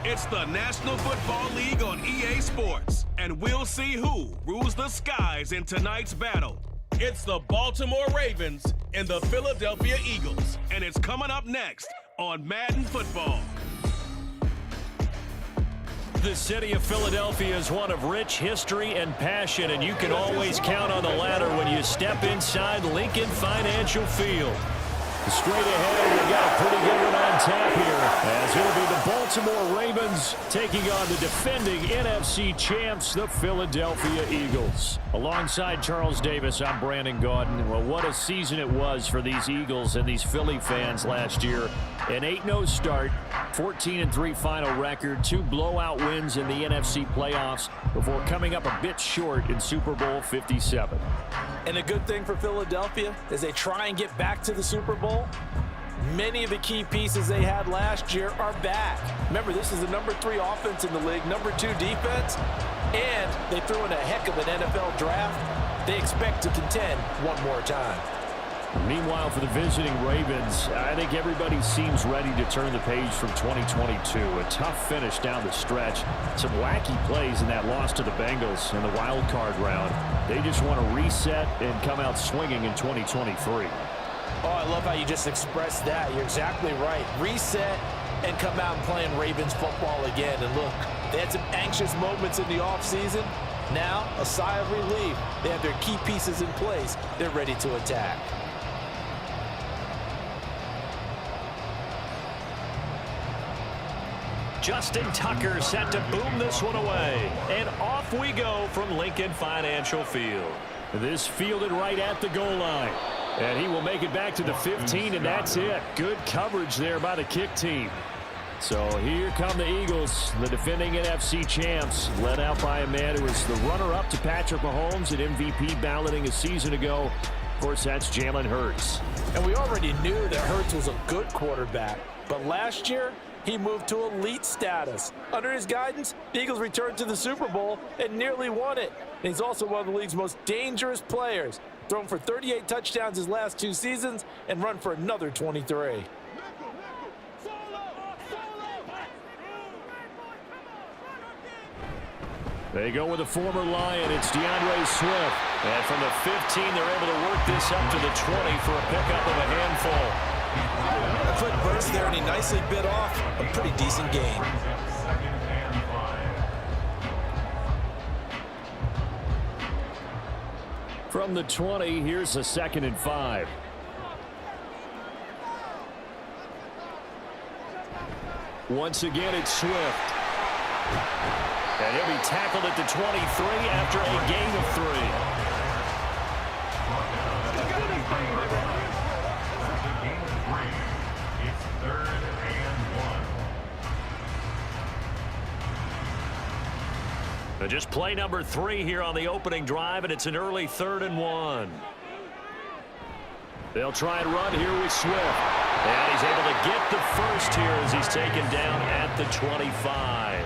It's the National Football League on EA Sports, and we'll see who rules the skies in tonight's battle. It's the Baltimore Ravens and the Philadelphia Eagles, and it's coming up next on Madden Football. The city of Philadelphia is one of rich history and passion, and you can always count on the ladder when you step inside Lincoln Financial Field. Straight ahead, we got a pretty good one on tap here, as it'll be the Baltimore Ravens taking on the defending NFC champs, the Philadelphia Eagles. Alongside Charles Davis, I'm Brandon Gaudin. Well, what a season it was for these Eagles and these Philly fans last year. An 8-0 start, 14-3 final record, 2 blowout wins in the NFC playoffs before coming up a bit short in Super Bowl 57. And the good thing for Philadelphia is they try and get back to the Super Bowl. Many of the key pieces they had last year are back. Remember, this is the number 3 offense in the league, number 2 defense, and they threw in a heck of an NFL draft. They expect to contend one more time. Meanwhile, for the visiting Ravens, I think everybody seems ready to turn the page from 2022. A tough finish down the stretch. Some wacky plays in that loss to the Bengals in the wild card round. They just want to reset and come out swinging in 2023. Oh, I love how you just expressed that. You're exactly right. Reset and come out and playing Ravens football again. And look, they had some anxious moments in the offseason. Now, a sigh of relief. They have their key pieces in place. They're ready to attack. Justin Tucker set to boom this one away. And off we go from Lincoln Financial Field. This fielded right at the goal line. And he will make it back to the 15, and that's it. Good coverage there by the kick team. So here come the Eagles, the defending NFC champs, led out by a man who was the runner-up to Patrick Mahomes at MVP balloting a season ago. Of course, that's Jalen Hurts. And we already knew that Hurts was a good quarterback. But last year, he moved to elite status. Under his guidance, the Eagles returned to the Super Bowl and nearly won it. And he's also one of the league's most dangerous players. Thrown for 38 touchdowns his last 2 seasons and run for another 23. They go with a former Lion. It's DeAndre Swift. And from the 15, they're able to work this up to the 20 for a pickup of a handful. A quick burst there, and he nicely bit off a pretty decent gain. From the 20, here's a 2nd and 5. Once again, it's Swift. And he'll be tackled at the 23 after a gain of 3. Just play number 3 here on the opening drive, and it's an early 3rd and 1. They'll try and run here with Swift. And he's able to get the first here as he's taken down at the 25.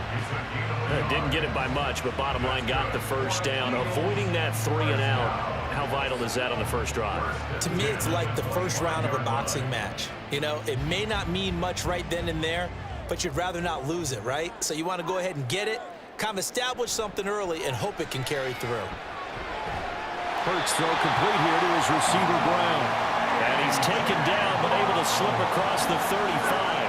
Didn't get it by much, but bottom line got the first down. Avoiding that 3 and out. How vital is that on the first drive? To me, it's like the first round of a boxing match. You know, it may not mean much right then and there, but you'd rather not lose it, right? So you want to go ahead and get it, kind of establish something early, and hope it can carry through. Hurts throw complete here to his receiver, Brown. And he's taken down, but able to slip across the 35.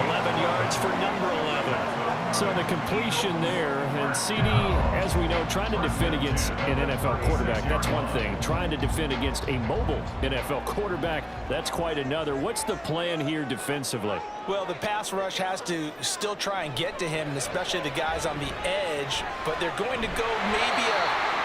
11 yards for number 11. So the completion there, and CD, as we know, trying to defend against an NFL quarterback, that's one thing. Trying to defend against a mobile NFL quarterback, that's quite another. What's the plan here defensively? Well, the pass rush has to still try and get to him, and especially the guys on the edge, but they're going to go maybe a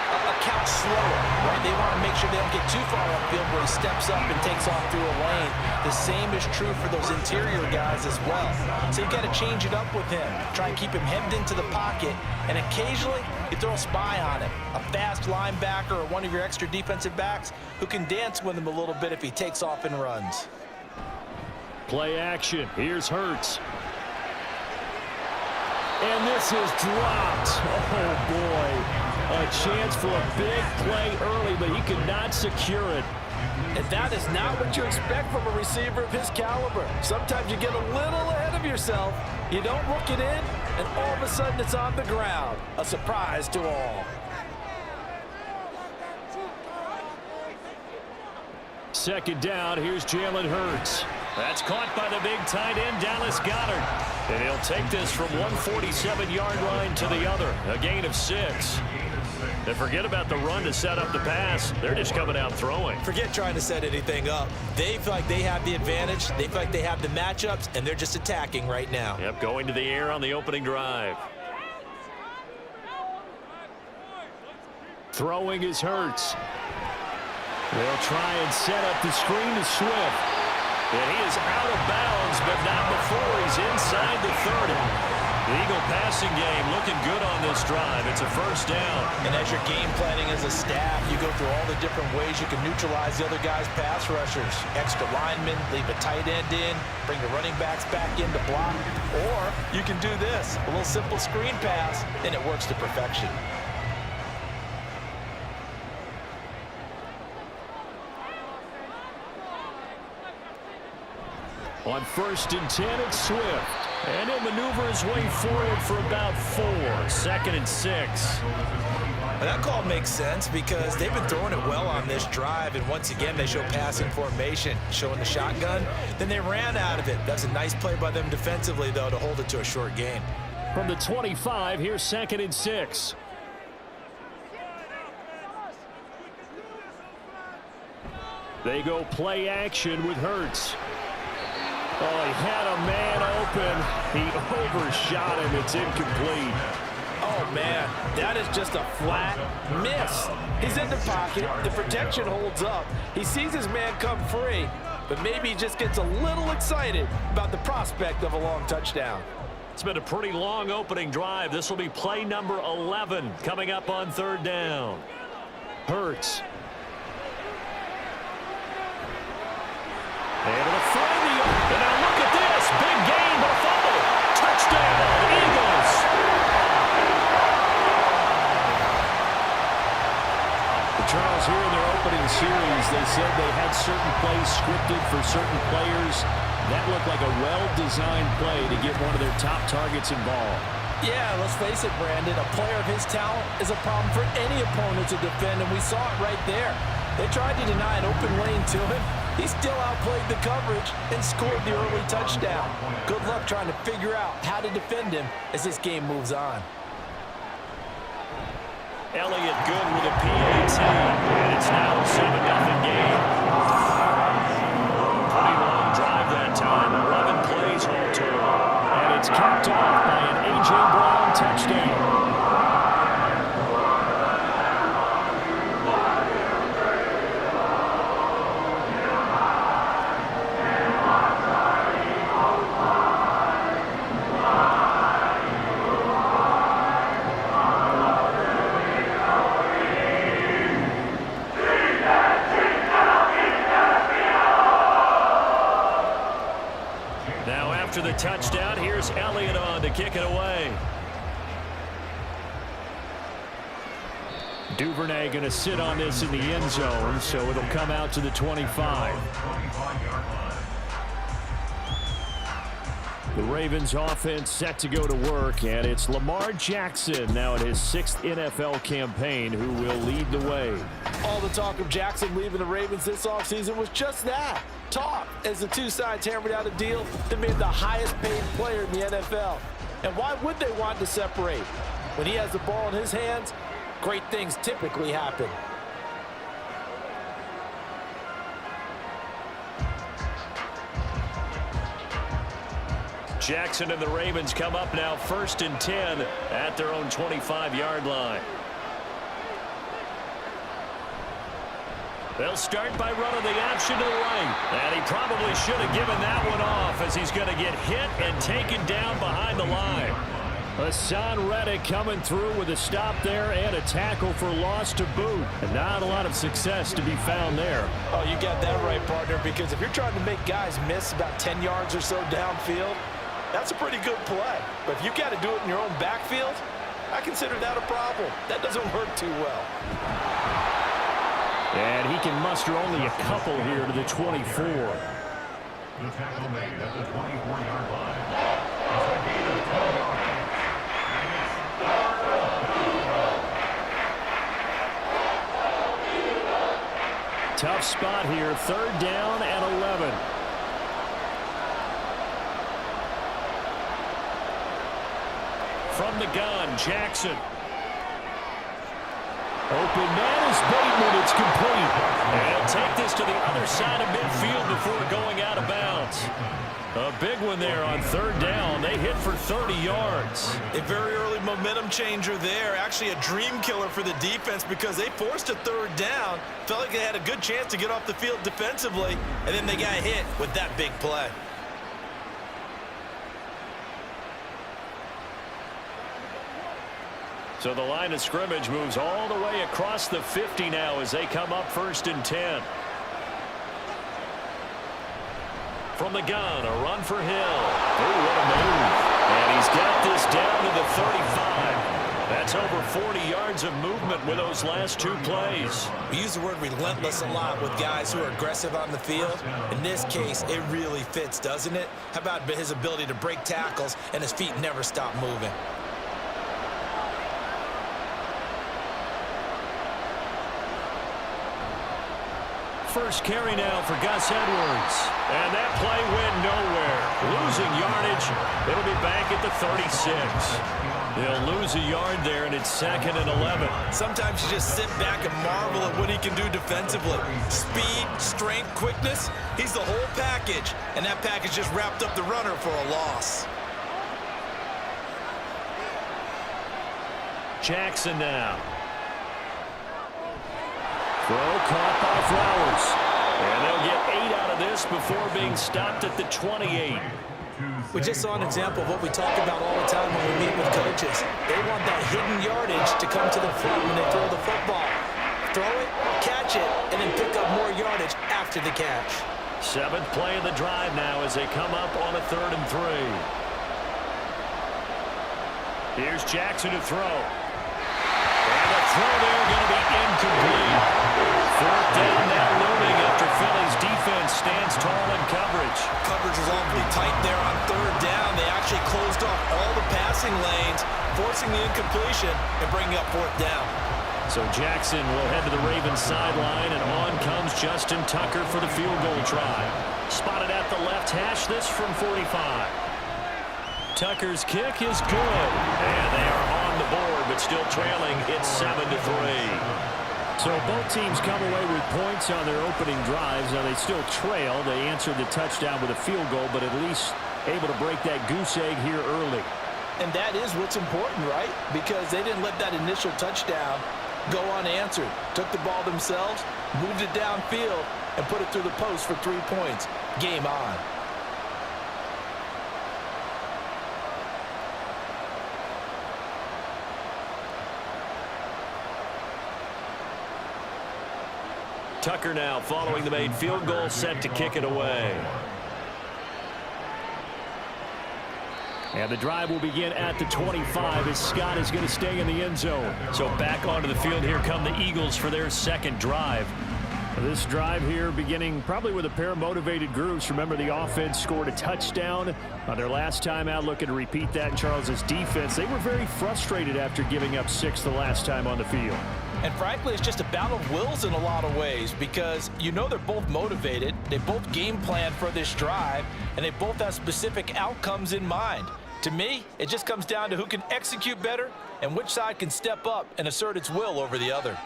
count slower, right? They want to make sure they don't get too far upfield where he steps up and takes off through a lane. The same is true for those interior guys as well. So you've got to change it up with him. Try and keep him hemmed into the pocket, and occasionally you throw a spy on him. A fast linebacker or one of your extra defensive backs who can dance with him a little bit if he takes off and runs. Play action. Here's Hurts. And this is dropped. Oh, boy. A chance for a big play early, but he could not secure it. And that is not what you expect from a receiver of his caliber. Sometimes you get a little ahead of yourself. You don't look it in, and all of a sudden it's on the ground. A surprise to all. Second down, here's Jalen Hurts. That's caught by the big tight end, Dallas Goedert. And he'll take this from 147-yard line to the other, a gain of 6. And forget about the run to set up the pass. They're just coming out throwing. Forget trying to set anything up. They feel like they have the advantage. They feel like they have the matchups, and they're just attacking right now. Yep, going to the air on the opening drive. Throwing is Hurts. They'll try and set up the screen to Swift. And he is out of bounds, but not before he's inside the 30. The Eagle passing game looking good on this drive. It's a first down. And as you're game planning as a staff, you go through all the different ways you can neutralize the other guy's pass rushers. Extra linemen, leave a tight end in, bring the running backs back in to block. Or you can do this, a little simple screen pass, and it works to perfection. On 1st and 10, it's Swift. And he'll maneuver his way forward for about 4. 2nd and 6. And that call makes sense because they've been throwing it well on this drive. And once again, they show passing formation, showing the shotgun. Then they ran out of it. That's a nice play by them defensively, though, to hold it to a short gain. From the 25, here's 2nd and 6. They go play action with Hurts. Oh, he had a man open. He overshot him. It's incomplete. Oh, man, that is just a flat miss. He's in the pocket. The protection holds up. He sees his man come free, but maybe he just gets a little excited about the prospect of a long touchdown. It's been a pretty long opening drive. This will be play number 11 coming up on 3rd down. Hurts. Able to find the open. And now look at this. Big gain, but a fumble. Touchdown, Eagles. Charles, here in their opening series, they said they had certain plays scripted for certain players. That looked like a well-designed play to get one of their top targets involved. Yeah, let's face it, Brandon. A player of his talent is a problem for any opponent to defend, and we saw it right there. They tried to deny an open lane to him. He still outplayed the coverage and scored the early touchdown. Good luck trying to figure out how to defend him as this game moves on. Elliott good with a PAT, and it's now a 7-0 game. Pretty long drive that time, 11 plays all total. And it's capped off by an A.J. Brown touchdown. After the touchdown, here's Elliott on to kick it away. Duvernay going to sit on this in the end zone, so it'll come out to the 25. The Ravens offense set to go to work, and it's Lamar Jackson now in his 6th NFL campaign who will lead the way. All the talk of Jackson leaving the Ravens this offseason was just that. Talk, as the two sides hammered out a deal that made the highest paid player in the NFL. And why would they want to separate? When he has the ball in his hands, great things typically happen. Jackson and the Ravens come up now 1st and 10 at their own 25-yard line. They'll start by running the option to the right. And he probably should have given that one off as he's going to get hit and taken down behind the line. Hassan Reddick coming through with a stop there and a tackle for loss to boot. And not a lot of success to be found there. Oh, you got that right, partner, because if you're trying to make guys miss about 10 yards or so downfield, that's a pretty good play. But if you got to do it in your own backfield, I consider that a problem. That doesn't work too well. And he can muster only a couple here to the 24. The tackle made at the 24-yard line. tough spot here. 3rd down and 11. From the gun, Jackson. Open man is Bateman. It's complete. And he'll take this to the other side of midfield before going out of bounds. A big one there on 3rd down. They hit for 30 yards. A very early momentum changer there. Actually a dream killer for the defense because they forced a 3rd down. Felt like they had a good chance to get off the field defensively, and then they got hit with that big play. So the line of scrimmage moves all the way across the 50 now as they come up 1st and 10. From the gun, a run for Hill. Oh, what a move. And he's got this down to the 35. That's over 40 yards of movement with those last 2 plays. We use the word relentless a lot with guys who are aggressive on the field. In this case, it really fits, doesn't it? How about his ability to break tackles and his feet never stop moving? First carry now for Gus Edwards. And that play went nowhere. Losing yardage. It'll be back at the 36. They'll lose a yard there, and it's 2nd and 11. Sometimes you just sit back and marvel at what he can do defensively. Speed, strength, quickness. He's the whole package. And that package just wrapped up the runner for a loss. Jackson now. Throw caught by Flowers. And they'll get 8 out of this before being stopped at the 28. We just saw an example of what we talk about all the time when we meet with coaches. They want that hidden yardage to come to the front when they throw the football. Throw it, catch it, and then pick up more yardage after the catch. 7th play of the drive now as they come up on a 3rd and 3. Here's Jackson to throw. And the throw there going to be incomplete. 4th down now looming after Philly's defense stands tall in coverage. Coverage was awfully tight there on 3rd down. They actually closed off all the passing lanes, forcing the incompletion and bringing up 4th down. So Jackson will head to the Ravens sideline, and on comes Justin Tucker for the field goal try. Spotted at the left hash, this from 45. Tucker's kick is good, and they are on the board, but still trailing. It's 7-3. So both teams come away with points on their opening drives. Now they still trail. They answered the touchdown with a field goal, but at least able to break that goose egg here early. And that is what's important, right? Because they didn't let that initial touchdown go unanswered. Took the ball themselves, moved it downfield, and put it through the post for 3 points. Game on. Tucker now following the made field goal, set to kick it away. And the drive will begin at the 25 as Scott is going to stay in the end zone. So back onto the field, here come the Eagles for their 2nd drive. This drive here beginning probably with a pair of motivated groups. Remember, the offense scored a touchdown on their last time out, looking to repeat that in Charles's defense. They were very frustrated after giving up 6 the last time on the field. And frankly, it's just a battle of wills in a lot of ways because you know they're both motivated, they both game plan for this drive, and they both have specific outcomes in mind. To me, it just comes down to who can execute better and which side can step up and assert its will over the other.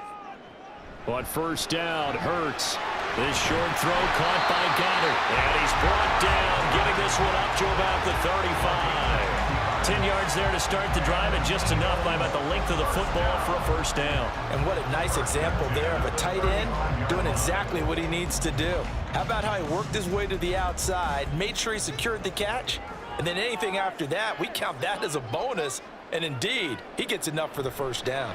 On 1st down, Hurts. This short throw caught by Goddard. And he's brought down, getting this one up to about the 35. 10 yards there to start the drive, and just enough by about the length of the football for a 1st down. And what a nice example there of a tight end doing exactly what he needs to do. How about how he worked his way to the outside, made sure he secured the catch, and then anything after that, we count that as a bonus. And indeed, he gets enough for the 1st down.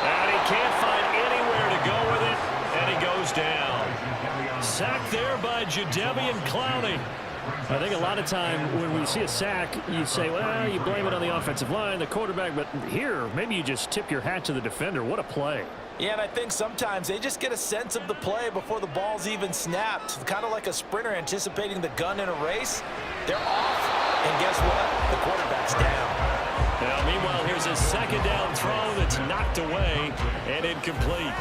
And he can't find anywhere to go with it, and he goes down. Sacked there by Jadeveon Clowney. I think a lot of time when we see a sack, you say, well, you blame it on the offensive line, the quarterback, but here, maybe you just tip your hat to the defender. What a play. Yeah, and I think sometimes they just get a sense of the play before the ball's even snapped. Kind of like a sprinter anticipating the gun in a race. They're off, and guess what? The quarterback's down. Now, meanwhile, here's a second down throw that's knocked away and incomplete.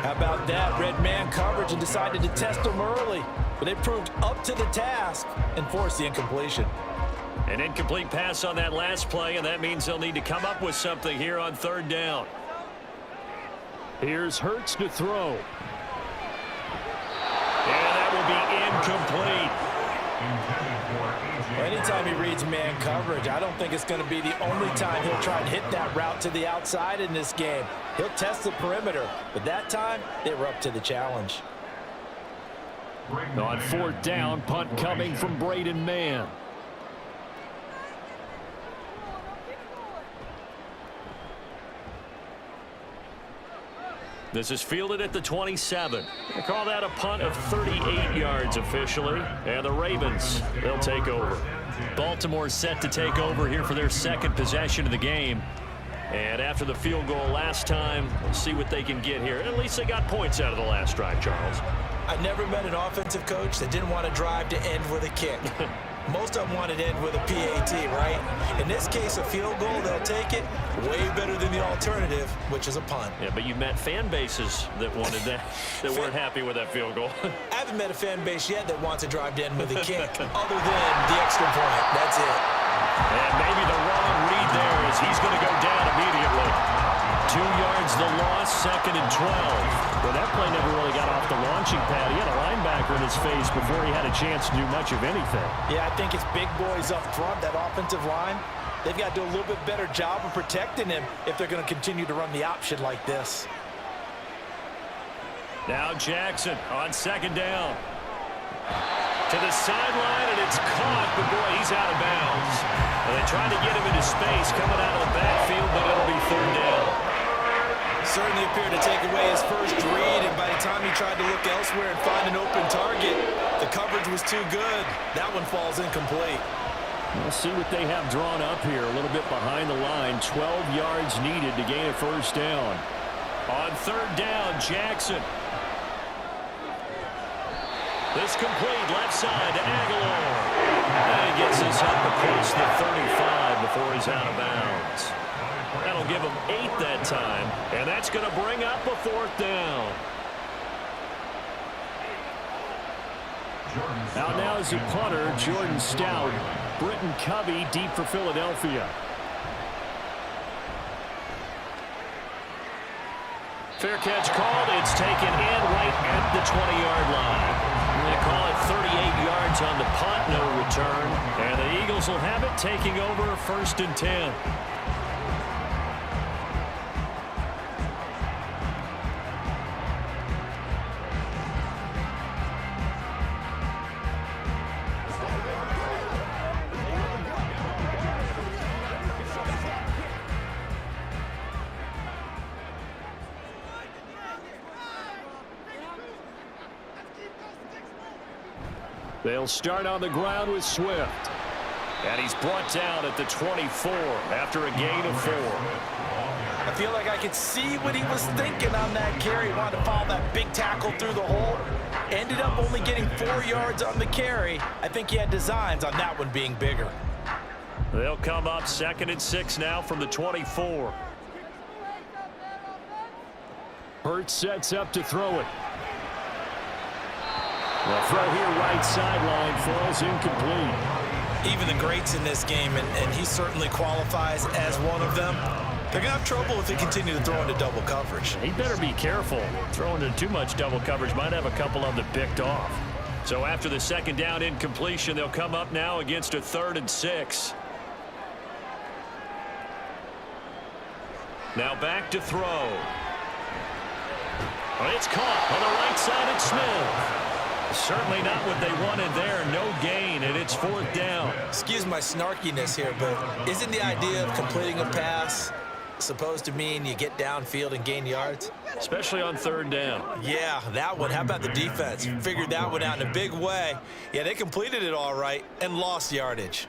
How about that? Red man coverage and decided to test them early. But they proved up to the task and forced the incompletion. An incomplete pass on that last play, and that means they'll need to come up with something here on third down. Here's Hurts to throw. And that will be incomplete. Anytime he reads man coverage, I don't think it's going to be the only time he'll try and hit that route to the outside in this game. He'll test the perimeter, but that time they were up to the challenge. On fourth down, punt coming from Braden Mann. This is fielded at the 27. They call that a punt of 38 yards officially. And the Ravens, they'll take over. Baltimore set to take over here for their second possession of the game. And after the field goal last time, we'll see what they can get here. At least they got points out of the last drive, Charles. I never met an offensive coach that didn't want to drive to end with a kick. Most of them wanted to end with a PAT, right? In this case, a field goal, they'll take it. Way better than the alternative, which is a punt. Yeah, but you met fan bases that wanted that, that weren't happy with that field goal. I haven't met a fan base yet that wants to drive to end with a kick, other than the extra point. That's it. And maybe the wrong read there as he's going to go down immediately. 2 yards the loss, second and 12. Well, that play never really got off the launching pad. He had a linebacker in his face before he had a chance to do much of anything. Yeah, I think it's big boys up front, that offensive line. They've got to do a little bit better job of protecting him if they're going to continue to run the option like this. Now Jackson on second down. To the sideline, and it's caught, but boy, he's out of bounds. Well, they tried to get him into space coming out of the backfield, but it'll be third down. Certainly appeared to take away his first read, and by the time he tried to look elsewhere and find an open target, the coverage was too good. That one falls incomplete. We'll see what they have drawn up here. A little bit behind the line. 12 yards needed to gain a first down. On third down, Jackson. This complete, left side to Aguilar. And he gets this up across the 35 before he's out of bounds. That'll give him 8 that time, and that's going to bring up a fourth down. Out now is the punter, Jordan Stout. Britton Covey deep for Philadelphia. Fair catch called. It's taken in right at the 20-yard line. They call it 38 yards on the punt, no return. And the Eagles will have it, taking over first and 10. They'll start on the ground with Swift. And he's brought down at the 24 after a gain of 4. I feel like I could see what he was thinking on that carry. He wanted to follow that big tackle through the hole. Ended up only getting 4 yards on the carry. I think he had designs on that one being bigger. They'll come up second and 6 now from the 24. Hurts sets up to throw it. The throw here right sideline falls incomplete. Even the greats in this game, and he certainly qualifies as one of them, they're going to have trouble if they continue to throw into double coverage. He better be careful. Throwing into too much double coverage might have a couple of them picked off. So after the second down incompletion, they'll come up now against a 3rd and 6. Now back to throw. Well, it's caught on the right side. It's Smith. Certainly not what they wanted there. No gain, and it's 4th down. Excuse my snarkiness here, but isn't the idea of completing a pass supposed to mean you get downfield and gain yards? Especially on 3rd down. Yeah, that one. How about the defense? Figured that one out in a big way. Yeah, they completed it all right and lost yardage.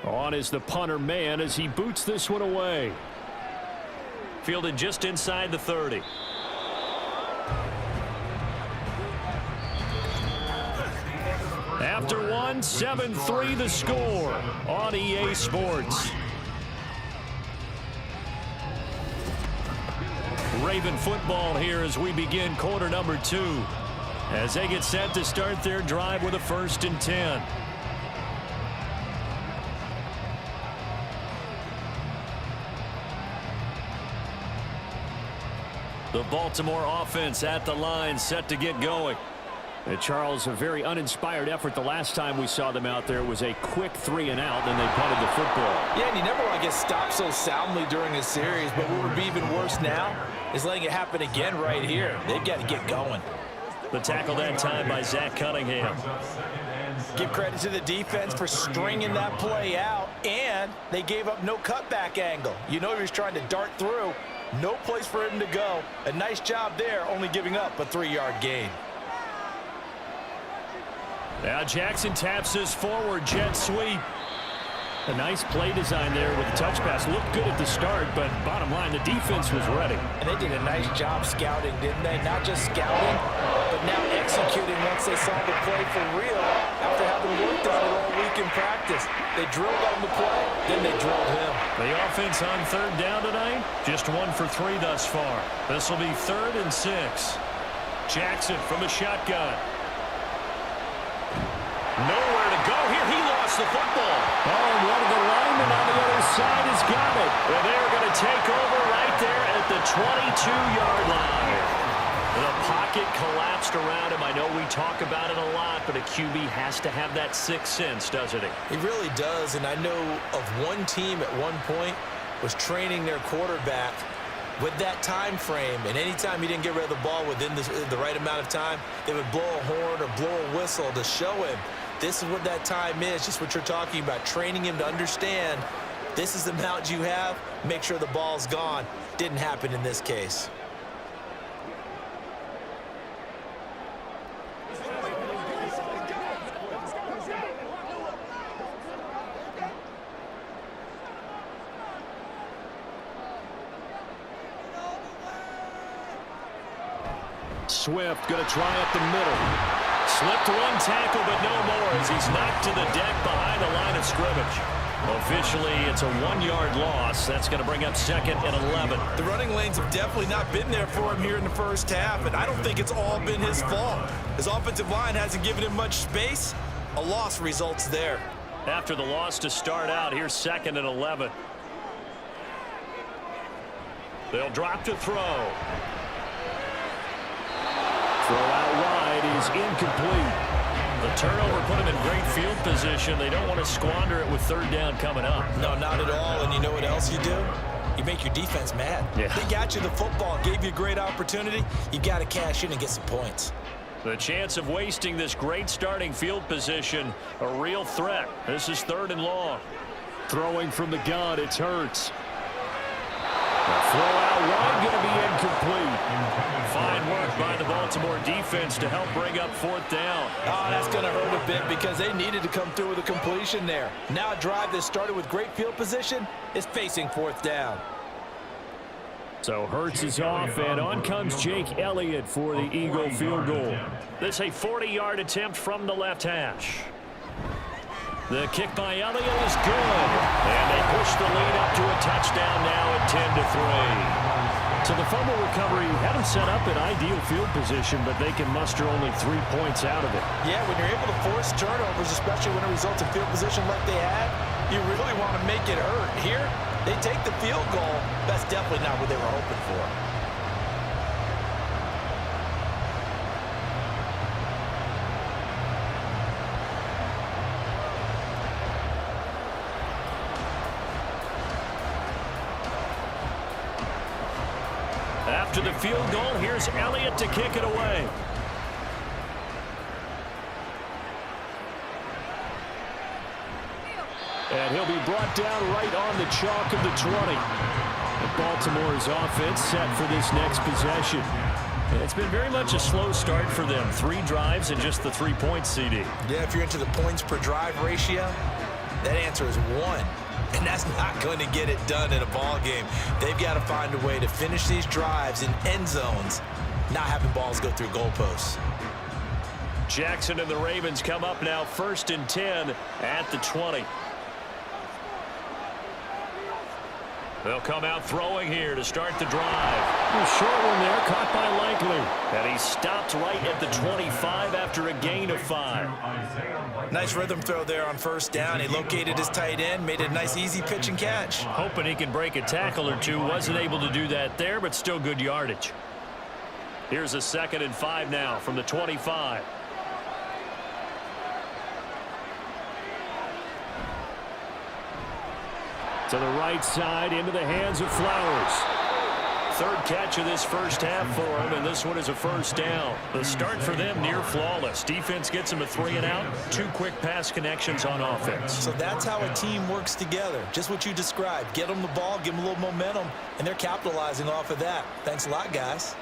On is the punter man as he boots this one away. Fielded just inside the 30. After one, 7-3 the score on EA Sports. Raven football here as we begin quarter number 2. As they get set to start their drive with a 1st and 10. The Baltimore offense at the line, set to get going. And Charles, a very uninspired effort the last time we saw them out there. It was a quick 3 and out, then they punted the football. Yeah, and you never want to get stopped so soundly during a series, but what would be even worse now is letting it happen again right here. They've got to get going. The tackle that time by Zach Cunningham. Give credit to the defense for stringing that play out, and they gave up no cutback angle. You know he was trying to dart through. No place for him to go. A nice job there, only giving up a 3-yard gain. Now Jackson taps this forward jet sweep. A nice play design there with the touch pass. Looked good at the start, but bottom line, the defense was ready. And they did a nice job scouting, didn't they? Not just scouting, but now executing once they saw the play for real after having worked on it all week in practice. They drilled on the play, then they drilled him. The offense on 3rd down tonight, just 1 for 3 thus far. This will be 3rd and 6. Jackson from the shotgun. Nowhere to go here. He lost the football. Oh, and one of the linemen on the other side has got it. And they're going to take over right there at the 22-yard line. The pocket collapsed around him. I know we talk about it a lot, but a QB has to have that 6th sense, doesn't he? He really does, and I know of one team at one point was training their quarterback with that time frame, and anytime he didn't get rid of the ball within the right amount of time, they would blow a horn or blow a whistle to show him this is what that time is, just what you're talking about, training him to understand this is the amount you have, make sure the ball's gone. Didn't happen in this case. Swift going to try up the middle. Slipped 1 tackle, but no more as he's knocked to the deck behind the line of scrimmage. Officially, it's a 1-yard loss. That's going to bring up 2nd and 11. The running lanes have definitely not been there for him here in the first half, and I don't think it's all been his fault. His offensive line hasn't given him much space. A loss results there. After the loss to start out, here's 2nd and 11. They'll drop to throw. Throw out wide is incomplete. The turnover put him in great field position. They don't want to squander it with 3rd down coming up. No, not at all. And you know what else you do? You make your defense mad. Yeah. They got you the football, gave you a great opportunity. You got to cash in and get some points. The chance of wasting this great starting field position, a real threat. This is 3rd and long. Throwing from the gun, it's Hurts. The throw out wide going to be incomplete. Fine work by the Baltimore defense to help bring up 4th down. Oh, that's going to hurt a bit because they needed to come through with a completion there. Now a drive that started with great field position is facing 4th down. So Hurts is off, and on comes Jake Elliott for the Eagle field goal. This a 40-yard attempt from the left hash. The kick by Elliott is good, and they push the lead up to a touchdown now at 10-3. So the fumble recovery had them set up in ideal field position, but they can muster only 3 points out of it. Yeah, when you're able to force turnovers, especially when it results in field position like they had, you really want to make it hurt. Here, they take the field goal. That's definitely not what they were hoping for. After the field goal, here's Elliott to kick it away. And he'll be brought down right on the chalk of the 20. And Baltimore's offense set for this next possession. And it's been very much a slow start for them. 3 drives and just the 3 points, CD. Yeah, if you're into the points per drive ratio, that answer is 1. And that's not going to get it done in a ball game. They've got to find a way to finish these drives in end zones, not having balls go through goalposts. Jackson and the Ravens come up now 1st and 10 at the 20. They'll come out throwing here to start the drive. A short one there, caught by Likely. And he stopped right at the 25 after a gain of 5. Nice rhythm throw there on first down. He located his tight end, made it a nice easy pitch and catch. Hoping he can break a tackle or two. Wasn't able to do that there, but still good yardage. Here's a 2nd and 5 now from the 25. To the right side, into the hands of Flowers. 3rd catch of this first half for him, and this one is a first down. The start for them near flawless. Defense gets them a 3 and out. 2 quick pass connections on offense. So that's how a team works together. Just what you described. Get them the ball, give them a little momentum, and they're capitalizing off of that. Thanks a lot, guys.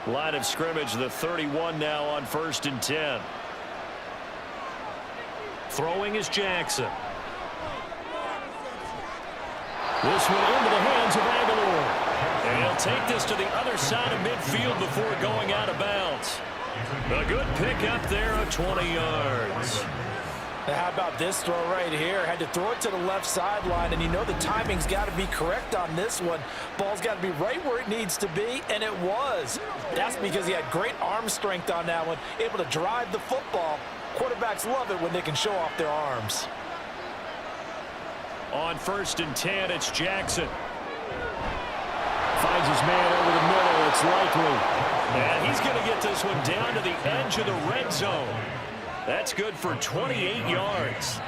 Line of scrimmage, the 31 now on 1st and 10. Throwing is Jackson. This one into the hands of Aguilar. And he'll take this to the other side of midfield before going out of bounds. A good pickup there of 20 yards. Now how about this throw right here? Had to throw it to the left sideline, and you know the timing's got to be correct on this one. Ball's got to be right where it needs to be, and it was. That's because he had great arm strength on that one, able to drive the football. Quarterbacks love it when they can show off their arms. On 1st and 10, it's Jackson. Finds his man over the middle. It's Likely. And he's going to get this one down to the edge of the red zone. That's good for 28 yards.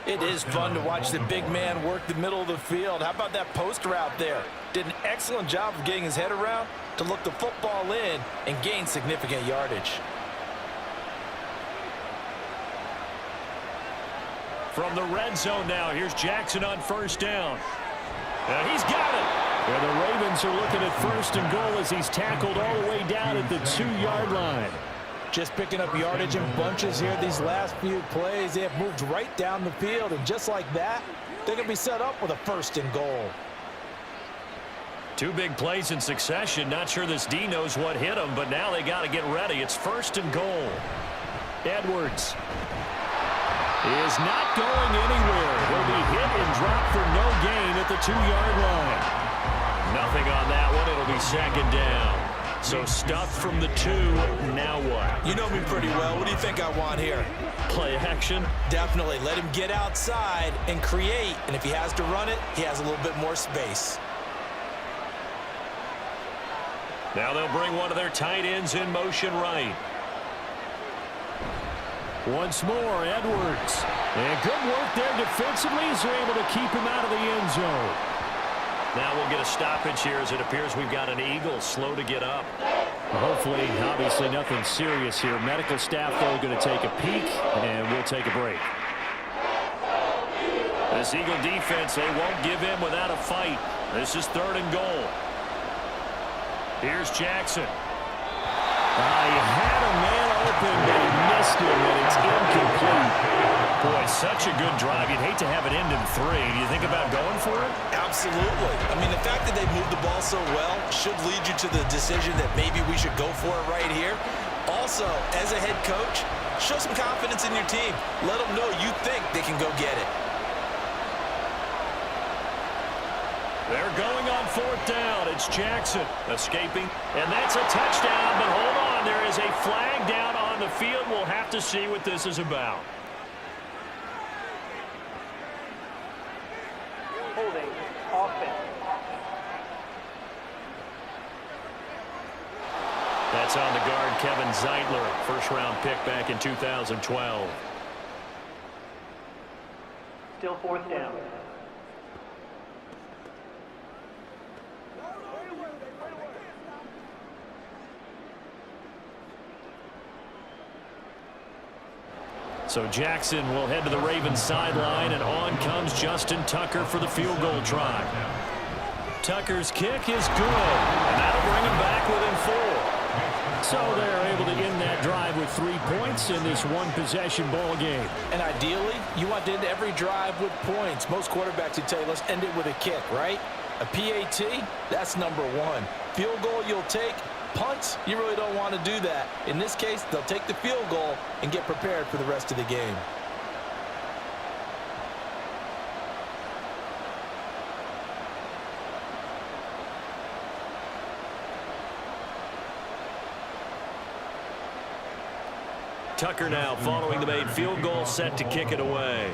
It is fun to watch the big man work the middle of the field. How about that post route there? Did an excellent job of getting his head around to look the football in and gain significant yardage. From the red zone now, here's Jackson on 1st down. And he's got it. And the Ravens are looking at 1st and goal as he's tackled all the way down at the 2-yard line. Just picking up yardage in bunches here these last few plays. They have moved right down the field, and just like that, they're going to be set up with a 1st and goal. 2 big plays in succession. Not sure this D knows what hit him, but now they got to get ready. It's 1st and goal. Edwards is not going anywhere. He'll be hit and dropped for no gain at the 2-yard line. Nothing on that one. It'll be 2nd down. So stuffed from the 2. Now what? You know me pretty well. What do you think I want here? Play action? Definitely. Let him get outside and create. And if he has to run it, he has a little bit more space. Now they'll bring one of their tight ends in motion right. Once more, Edwards. And good work there defensively as they're able to keep him out of the end zone. Now we'll get a stoppage here as it appears we've got an Eagle slow to get up. Hopefully, obviously nothing serious here. Medical staff, though, going to take a peek, and we'll take a break. This Eagle defense, they won't give in without a fight. This is 3rd and goal. Here's Jackson. He had a man open, but he missed him, and it's incomplete. Boy, such a good drive. You'd hate to have it end in 3. Do you think about going for it? Absolutely. I mean, the fact that they moved the ball so well should lead you to the decision that maybe we should go for it right here. Also, as a head coach, show some confidence in your team. Let them know you think they can go get it. They're going on 4th down. It's Jackson escaping, and that's a touchdown. But hold on, there is a flag down on the field. We'll have to see what this is about. Holding offense. That's on the guard, Kevin Zeitler, 1st-round pick back in 2012. Still 4th down. So Jackson will head to the Ravens sideline, and on comes Justin Tucker for the field goal try. Tucker's kick is good, and that'll bring him back within 4. So they're able to end that drive with 3 points in this one-possession ball game. And ideally, you want to end every drive with points. Most quarterbacks would tell you, let's end it with a kick, right? A PAT, that's number 1. Field goal you'll take. Punts, you really don't want to do that. In this case, they'll take the field goal and get prepared for the rest of the game. Tucker now following the made field goal, set to kick it away.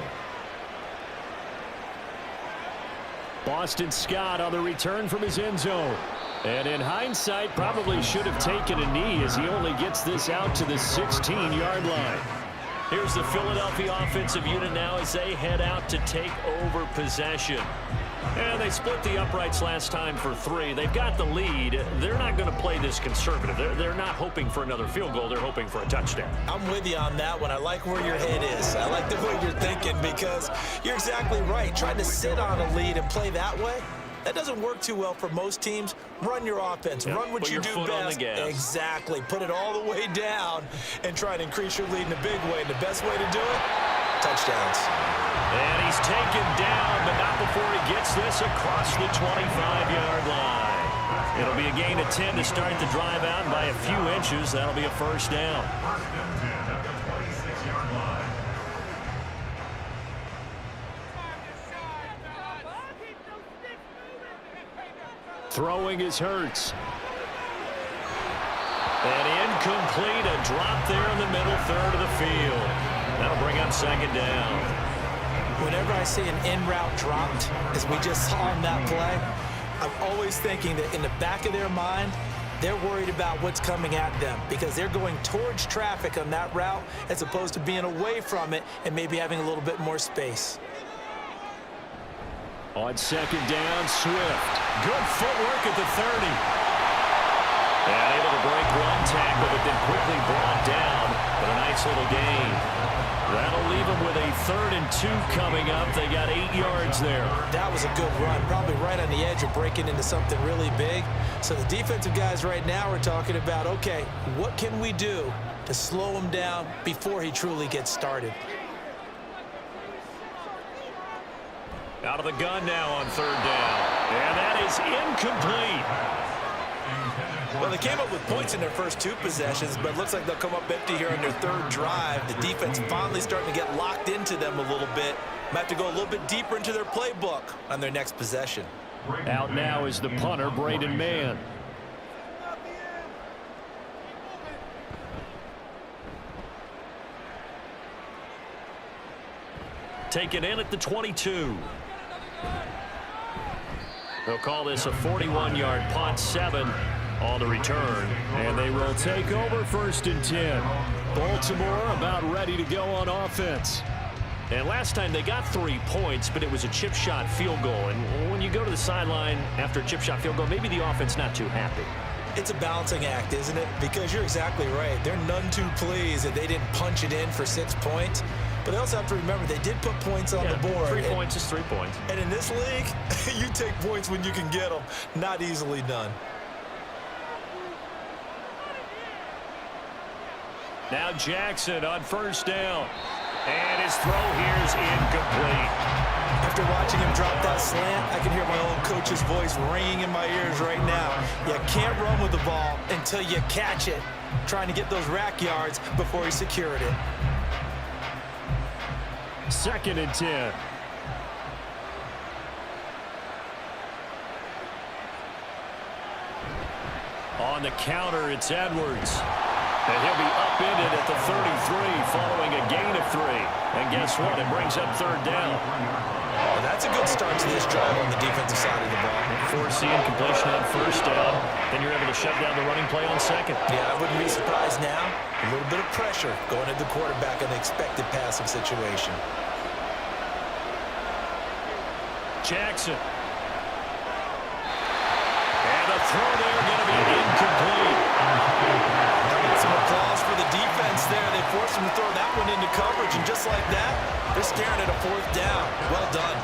Boston Scott on the return from his end zone. And in hindsight, probably should have taken a knee as he only gets this out to the 16-yard line. Here's the Philadelphia offensive unit now as they head out to take over possession. And they split the uprights last time for 3. They've got the lead. They're not going to play this conservative. They're not hoping for another field goal. They're hoping for a touchdown. I'm with you on that one. I like where your head is. I like the way you're thinking because you're exactly right. Trying to sit on a lead and play that way, that doesn't work too well for most teams. Run your offense. Yep, run what you do best. Exactly. Put it all the way down and try to increase your lead in a big way. And the best way to do it, touchdowns. And he's taken down, but not before he gets this across the 25-yard line. It'll be a gain of 10 to start the drive out, and by a few inches, that'll be a first down. Throwing is Hurts. And incomplete, a drop there in the middle third of the field. That'll bring up second down. Whenever I see an in-route dropped, as we just saw in that play, I'm always thinking that in the back of their mind, they're worried about what's coming at them because they're going towards traffic on that route as opposed to being away from it and maybe having a little bit more space. On second down, Swift. Good footwork at the 30. And able to break one tackle, but then quickly brought down. But a nice little gain. That'll leave them with a 3rd and 2 coming up. They got 8 yards there. That was a good run, probably right on the edge of breaking into something really big. So the defensive guys right now are talking about, okay, what can we do to slow him down before he truly gets started? Out of the gun now on 3rd down. And that is incomplete. Well, they came up with points in their first 2 possessions, but it looks like they'll come up empty here on their 3rd drive. The defense finally starting to get locked into them a little bit. Might have to go a little bit deeper into their playbook on their next possession. Out now is the punter, Braden Mann. Taken in at the 22. They'll call this a 41-yard punt, 7 on the return. And they will take over 1st and 10. Baltimore about ready to go on offense. And last time they got 3 points, but it was a chip shot field goal. And when you go to the sideline after a chip shot field goal, maybe the offense not too happy. It's a balancing act, isn't it? Because you're exactly right. They're none too pleased that they didn't punch it in for 6 points. But they also have to remember they did put points on the board. 3 points is 3 points. And in this league, you take points when you can get them. Not easily done. Now Jackson on 1st down. And his throw here is incomplete. After watching him drop that slant, I can hear my old coach's voice ringing in my ears right now. You can't run with the ball until you catch it. Trying to get those rack yards before he secured it. 2nd and 10. On the counter, it's Edwards. And he'll be upended at the 33 following a gain of 3. And guess what? It brings up 3rd down. Well, that's a good start to this drive on the defensive side of the ball. Foreseeing completion on 1st down. Then you're able to shut down the running play on 2nd. Yeah, I wouldn't be surprised now. A little bit of pressure going at the quarterback in the expected passing situation. Jackson. And the throw there going to be incomplete. Some applause for the defense there. They forced him to throw that one into coverage, and just like that, they're staring at a 4th down. Well done.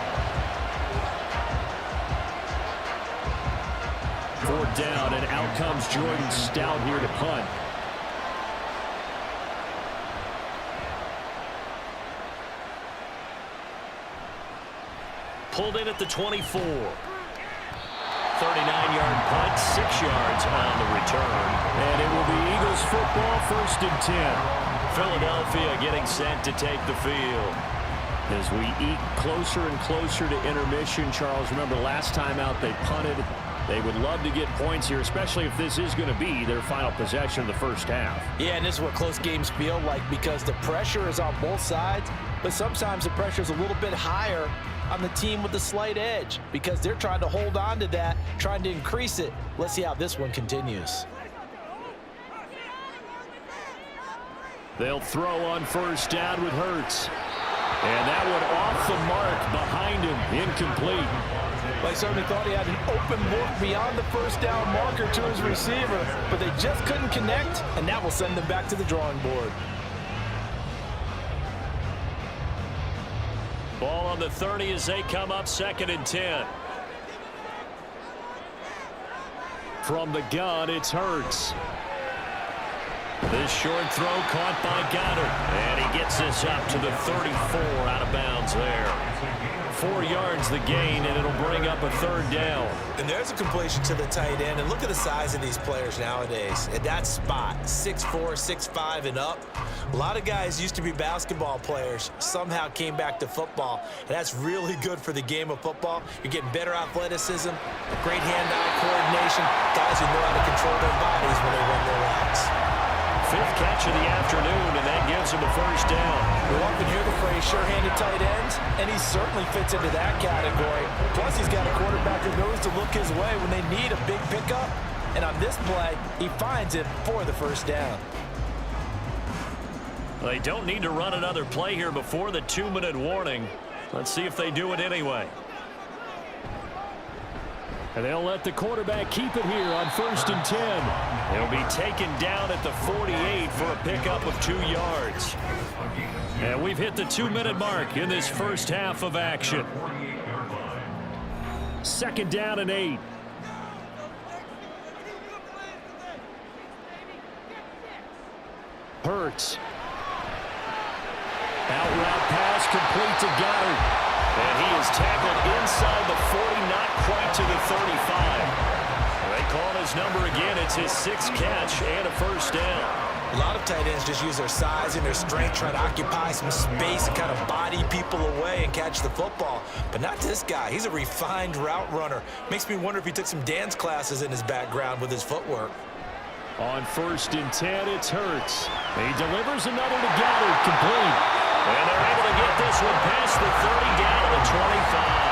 4th down, and out comes Jordan Stout here to punt. Pulled in at the 24. 39-yard punt, 6 yards on the return. And it will be Eagles football, 1st and 10. Philadelphia getting set to take the field. As we eat closer and closer to intermission, Charles, remember last time out they punted They would love to get points here, especially if this is going to be their final possession of the first half. Yeah, and this is what close games feel like because the pressure is on both sides, but sometimes the pressure is a little bit higher on the team with the slight edge because they're trying to hold on to that, trying to increase it. Let's see how this one continues. They'll throw on first down with Hurts. And that one off the mark behind him, incomplete. Well, he certainly thought he had an open look beyond the first down marker to his receiver, but they just couldn't connect, and that will send them back to the drawing board. Ball on the 30 as they come up 2nd and 10. From the gun, it's Hurts. This short throw caught by Goddard. And he gets this up to the 34 out of bounds there. 4 yards the gain, and it'll bring up a 3rd down. And there's a completion to the tight end. And look at the size of these players nowadays. At that spot, 6'4", 6'5", and up. A lot of guys used to be basketball players, somehow came back to football. And that's really good for the game of football. You're getting better athleticism, great hand-eye coordination, guys who know how to control their bodies when they run their routes. 5th catch of the afternoon, and that gives him a 1st down. We often hear the phrase sure-handed tight ends, and he certainly fits into that category. Plus, he's got a quarterback who knows to look his way when they need a big pickup. And on this play, he finds it for the 1st down. They don't need to run another play here before the 2-minute warning. Let's see if they do it anyway. And they'll let the quarterback keep it here on 1st and 10. He'll be taken down at the 48 for a pickup of 2 yards. And we've hit the 2-minute mark in this first half of action. 2nd down and 8. Hurts. Out route pass complete to Goddard. And he is tackled inside the 40, not quite to the 35. They call his number again. It's his 6th catch and a 1st down. A lot of tight ends just use their size and their strength, try to occupy some space and kind of body people away and catch the football. But not this guy. He's a refined route runner. Makes me wonder if he took some dance classes in his background with his footwork. On 1st and 10, it's Hurts. He delivers another to Goddard, complete. And they're able to get this one past the 30 down to the 25.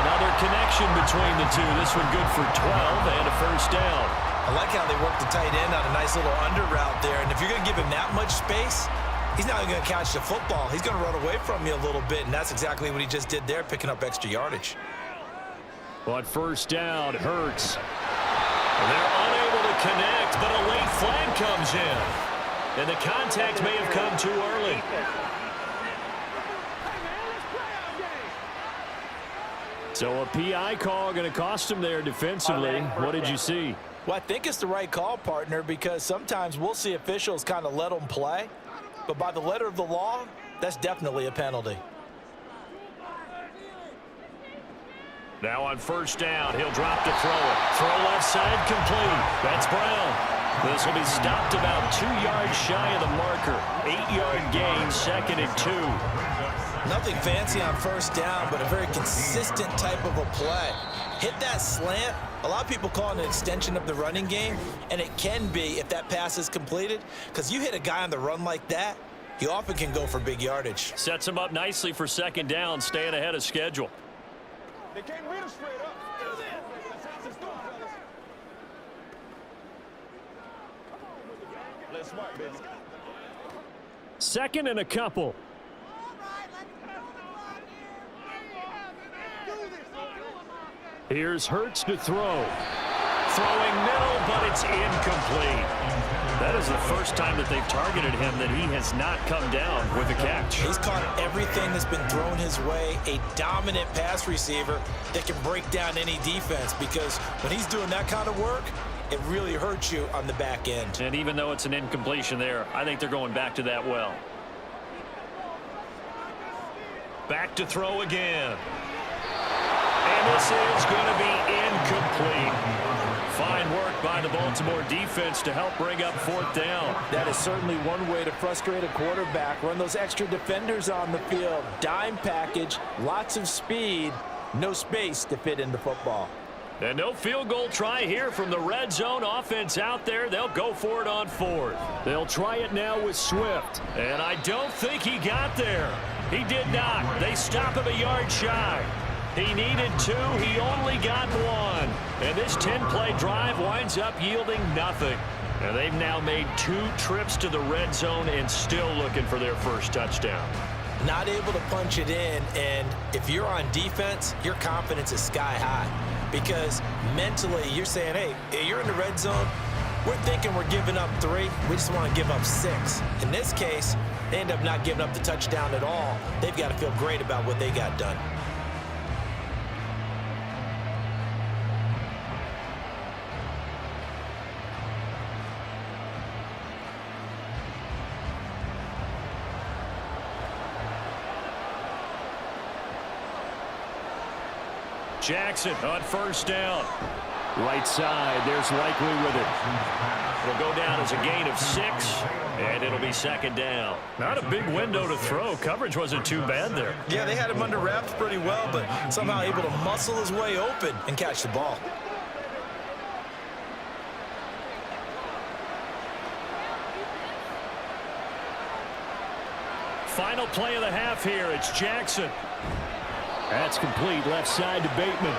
Another connection between the two. This one good for 12 and a 1st down. I like how they work the tight end on a nice little under route there. And if you're going to give him that much space, he's not going to catch the football. He's going to run away from you a little bit, and that's exactly what he just did there, picking up extra yardage. On 1st down, Hurts. They're unable to connect, but a late flag comes in. And the contact may have come too early. So a PI call going to cost him there defensively. What did you see? Well, I think it's the right call, partner, because sometimes we'll see officials kind of let them play. But by the letter of the law, that's definitely a penalty. Now on 1st down, he'll drop to throw it. Throw left side complete. That's Brown. This will be stopped about 2 yards shy of the marker. 8-yard gain, 2nd and 2. Nothing fancy on 1st down, but a very consistent type of a play. Hit that slant. A lot of people call it an extension of the running game, and it can be if that pass is completed, because you hit a guy on the run like that, he often can go for big yardage. Sets him up nicely for 2nd down, staying ahead of schedule. They can't read us straight up. Let's smart, baby. 2nd and a couple. Here's Hurts to throw. Throwing middle, but it's incomplete. That is the first time that they've targeted him that he has not come down with a catch. He's caught everything that's been thrown his way. A dominant pass receiver that can break down any defense, because when he's doing that kind of work, it really hurts you on the back end. And even though it's an incompletion there, I think they're going back to that well. Back to throw again. And this is going to be incomplete. Fine work by the Baltimore defense to help bring up 4th down. That is certainly one way to frustrate a quarterback. Run those extra defenders on the field. Dime package, lots of speed, no space to fit in the football. And no field goal try here from the red zone offense out there. They'll go for it on 4th. They'll try it now with Swift. And I don't think he got there. He did not. They stop him a yard shy. He needed 2. He only got 1. And this 10-play drive winds up yielding nothing. And they've now made 2 trips to the red zone and still looking for their first touchdown. Not able to punch it in, and if you're on defense, your confidence is sky high. Because mentally, you're saying, hey, you're in the red zone. We're thinking we're giving up 3. We just want to give up 6. In this case, they end up not giving up the touchdown at all. They've got to feel great about what they got done. Jackson on first down. Right side, there's Likely with it. It'll go down as a gain of 6, and it'll be 2nd down. Not a big window to throw. Coverage wasn't too bad there. Yeah, they had him under wraps pretty well, but somehow able to muscle his way open and catch the ball. Final play of the half here. It's Jackson. That's complete, left side to Bateman.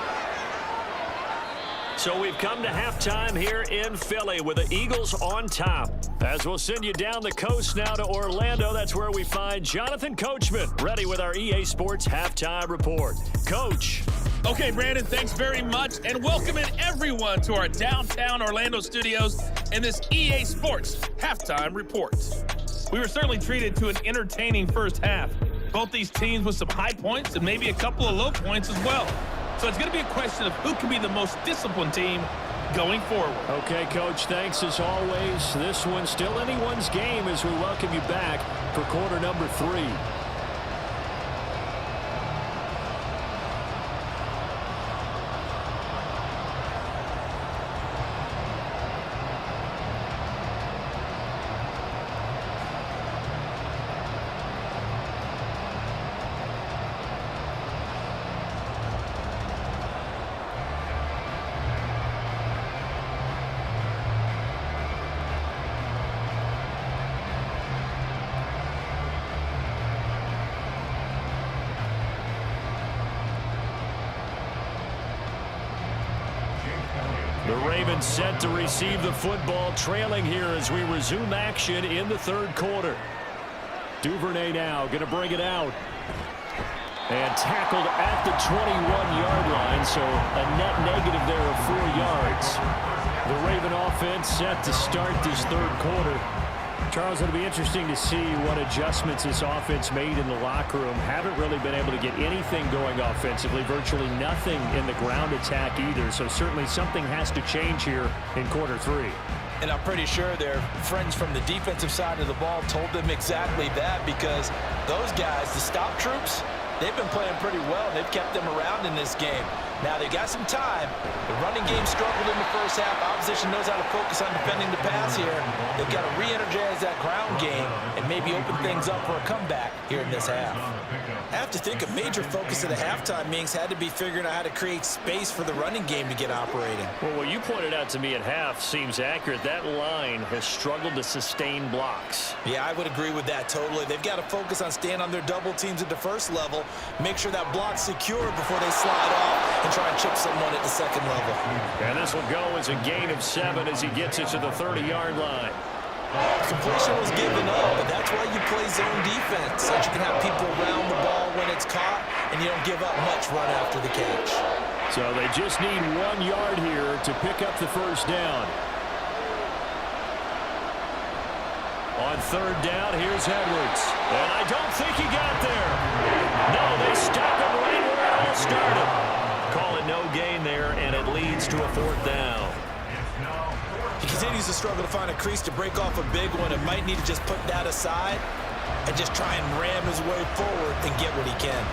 So we've come to halftime here in Philly with the Eagles on top. As we'll send you down the coast now to Orlando, that's where we find Jonathan Coachman, ready with our EA Sports halftime report. Coach. Okay, Brandon, thanks very much, and welcoming everyone to our downtown Orlando studios and this EA Sports halftime report. We were certainly treated to an entertaining first half. Both these teams with some high points and maybe a couple of low points as well. So it's going to be a question of who can be the most disciplined team going forward. Okay, Coach, thanks as always. This one's still anyone's game as we welcome you back for quarter number 3. The Ravens set to receive the football, trailing here as we resume action in the 3rd quarter. Duvernay now going to bring it out. And tackled at the 21-yard line, so a net negative there of 4 yards. The Raven offense set to start this 3rd quarter. Charles, it'll be interesting to see what adjustments this offense made in the locker room. Haven't really been able to get anything going offensively, virtually nothing in the ground attack either. So certainly something has to change here in quarter 3. And I'm pretty sure their friends from the defensive side of the ball told them exactly that, because those guys, the stop troops, they've been playing pretty well. They've kept them around in this game. Now, they've got some time. The running game struggled in the first half. Opposition knows how to focus on defending the pass here. They've got to re-energize that ground game and maybe open things up for a comeback here in this half. I have to think a major focus of the halftime meetings had to be figuring out how to create space for the running game to get operating. Well, what you pointed out to me at half seems accurate. That line has struggled to sustain blocks. Yeah, I would agree with that totally. They've got to focus on staying on their double teams at the first level, make sure that block's secure before they slide off and try and chip someone at the second level. And this will go as a gain of 7 as he gets it to the 30-yard line. Completion was given up, but that's why you play zone defense, so that you can have people around the ball when it's caught, and you don't give up much run after the catch. So they just need 1 yard here to pick up the first down. On 3rd down, here's Edwards. And I don't think he got there. No, they stop him right where it all started. Call it no gain there, and it leads to a 4th down. He continues to struggle to find a crease to break off a big one, and might need to just put that aside and just try and ram his way forward and get what he can.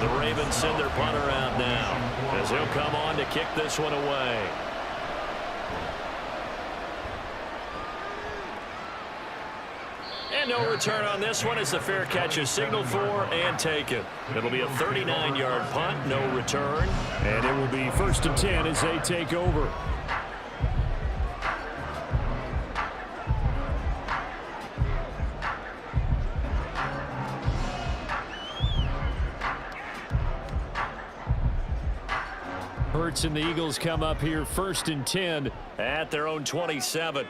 The Ravens send their punter out now as he'll come on to kick this one away. And no return on this one as the fair catch is signaled for and taken. It'll be a 39-yard punt, no return. And it will be 1st and 10 as they take over. Hurts and the Eagles come up here 1st and 10 at their own 27.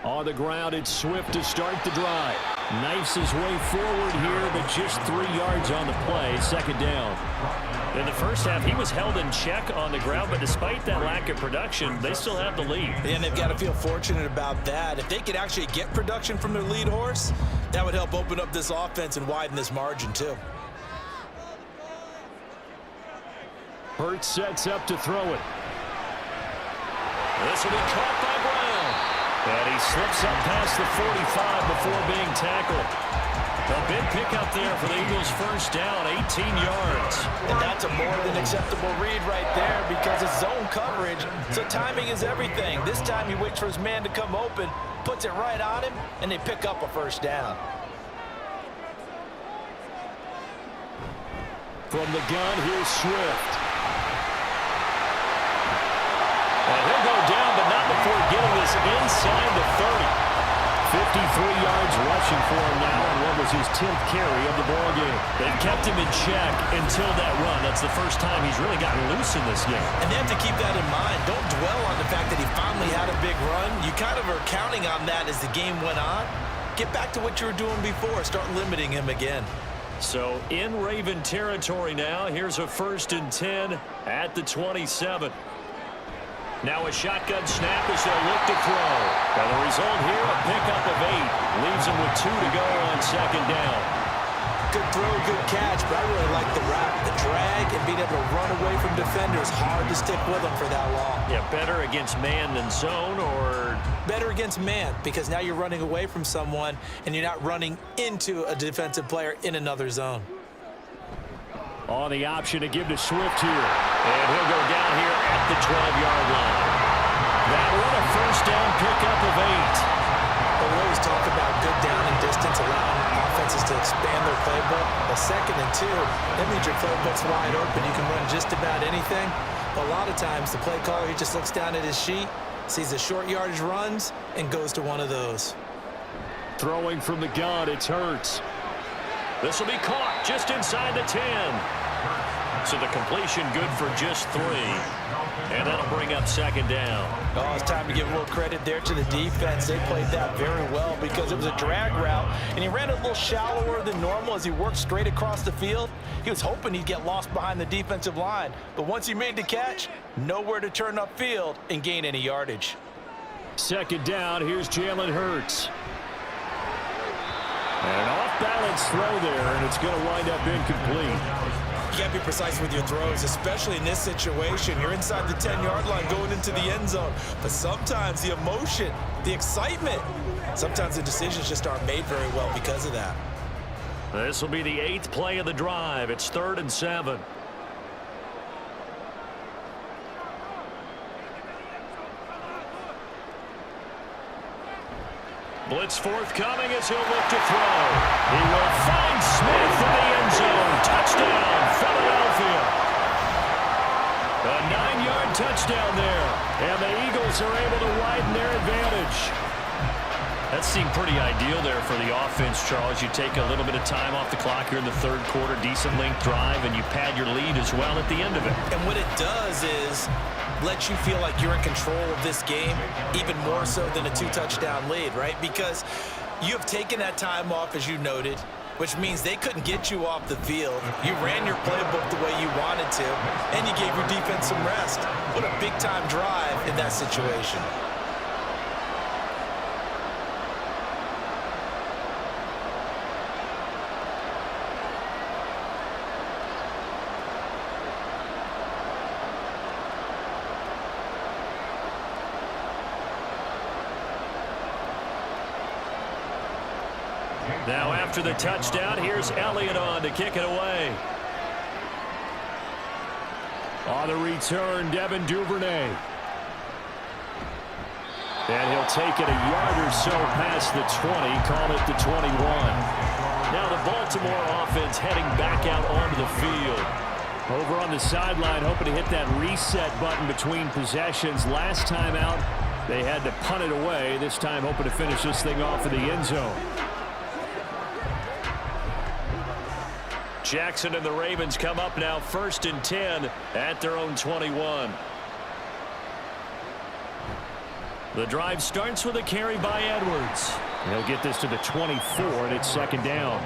On the ground, it's Swift to start the drive. Knifes his way forward here, but just 3 yards on the play. 2nd down. In the first half, he was held in check on the ground, but despite that lack of production, they still have the lead. And they've got to feel fortunate about that. If they could actually get production from their lead horse, that would help open up this offense and widen this margin too. Hurts sets up to throw it. This will be caught by Brown. And he slips up past the 45 before being tackled. A big pickup there for the Eagles' first down, 18 yards. And that's a more than acceptable read right there because it's zone coverage, so timing is everything. This time he waits for his man to come open, puts it right on him, and they pick up a first down. From the gun, here's Swift. And he'll go down, but not before getting this inside the 30. 53 yards rushing for him now, and what was his 10th carry of the ball game. They've kept him in check until that run. That's the first time he's really gotten loose in this game. And they have to keep that in mind. Don't dwell on the fact that he finally had a big run. You kind of are counting on that as the game went on. Get back to what you were doing before. Start limiting him again. So in Raven territory now. Here's a 1st and 10 at the 27. Now a shotgun snap as they'll look to throw. And the result here, a pickup of 8. Leaves him with 2 to go on 2nd down. Good throw, good catch, but I really like the route. The drag and being able to run away from defenders. Hard to stick with them for that long. Yeah, better against man than zone, or? Better against man, because now you're running away from someone and you're not running into a defensive player in another zone. On the option to give to Swift here. And he'll go down here at the 12-yard line. That one a first down pickup of 8. We always talk about good down and distance, allowing offenses to expand their playbook. A 2nd and 2, that means your playbook's wide open. You can run just about anything. But a lot of times, the play caller, he just looks down at his sheet, sees the short yardage runs, and goes to one of those. Throwing from the gun, it's Hurts. This will be caught just inside the 10. So the completion good for just 3. And that'll bring up 2nd down. Oh, it's time to give a little credit there to the defense. They played that very well because it was a drag route, and he ran a little shallower than normal as he worked straight across the field. He was hoping he'd get lost behind the defensive line, but once he made the catch, nowhere to turn upfield and gain any yardage. 2nd down, here's Jalen Hurts. And an off-balance throw there, and it's going to wind up incomplete. You got to be precise with your throws, especially in this situation. You're inside the 10-yard line going into the end zone. But sometimes the emotion, the excitement, sometimes the decisions just aren't made very well because of that. This will be the 8th play of the drive. It's 3rd and 7. Blitz forthcoming as he'll look to throw. He will find Smith in the end zone. Touchdown, Philadelphia. A 9-yard touchdown there. And the Eagles are able to widen their advantage. That seemed pretty ideal there for the offense, Charles. You take a little bit of time off the clock here in the 3rd quarter, decent length drive, and you pad your lead as well at the end of it. And what it does is let you feel like you're in control of this game, even more so than a 2-touchdown lead, right? Because you have taken that time off, as you noted, which means they couldn't get you off the field. You ran your playbook the way you wanted to, and you gave your defense some rest. What a big-time drive in that situation. Now after the touchdown, here's Elliott on to kick it away. On the return, Devin Duvernay. And he'll take it a yard or so past the 20, call it the 21. Now the Baltimore offense heading back out onto the field. Over on the sideline, hoping to hit that reset button between possessions. Last time out, they had to punt it away. This time hoping to finish this thing off in the end zone. Jackson and the Ravens come up now 1st and 10 at their own 21. The drive starts with a carry by Edwards. He'll get this to the 24, and it's 2nd down.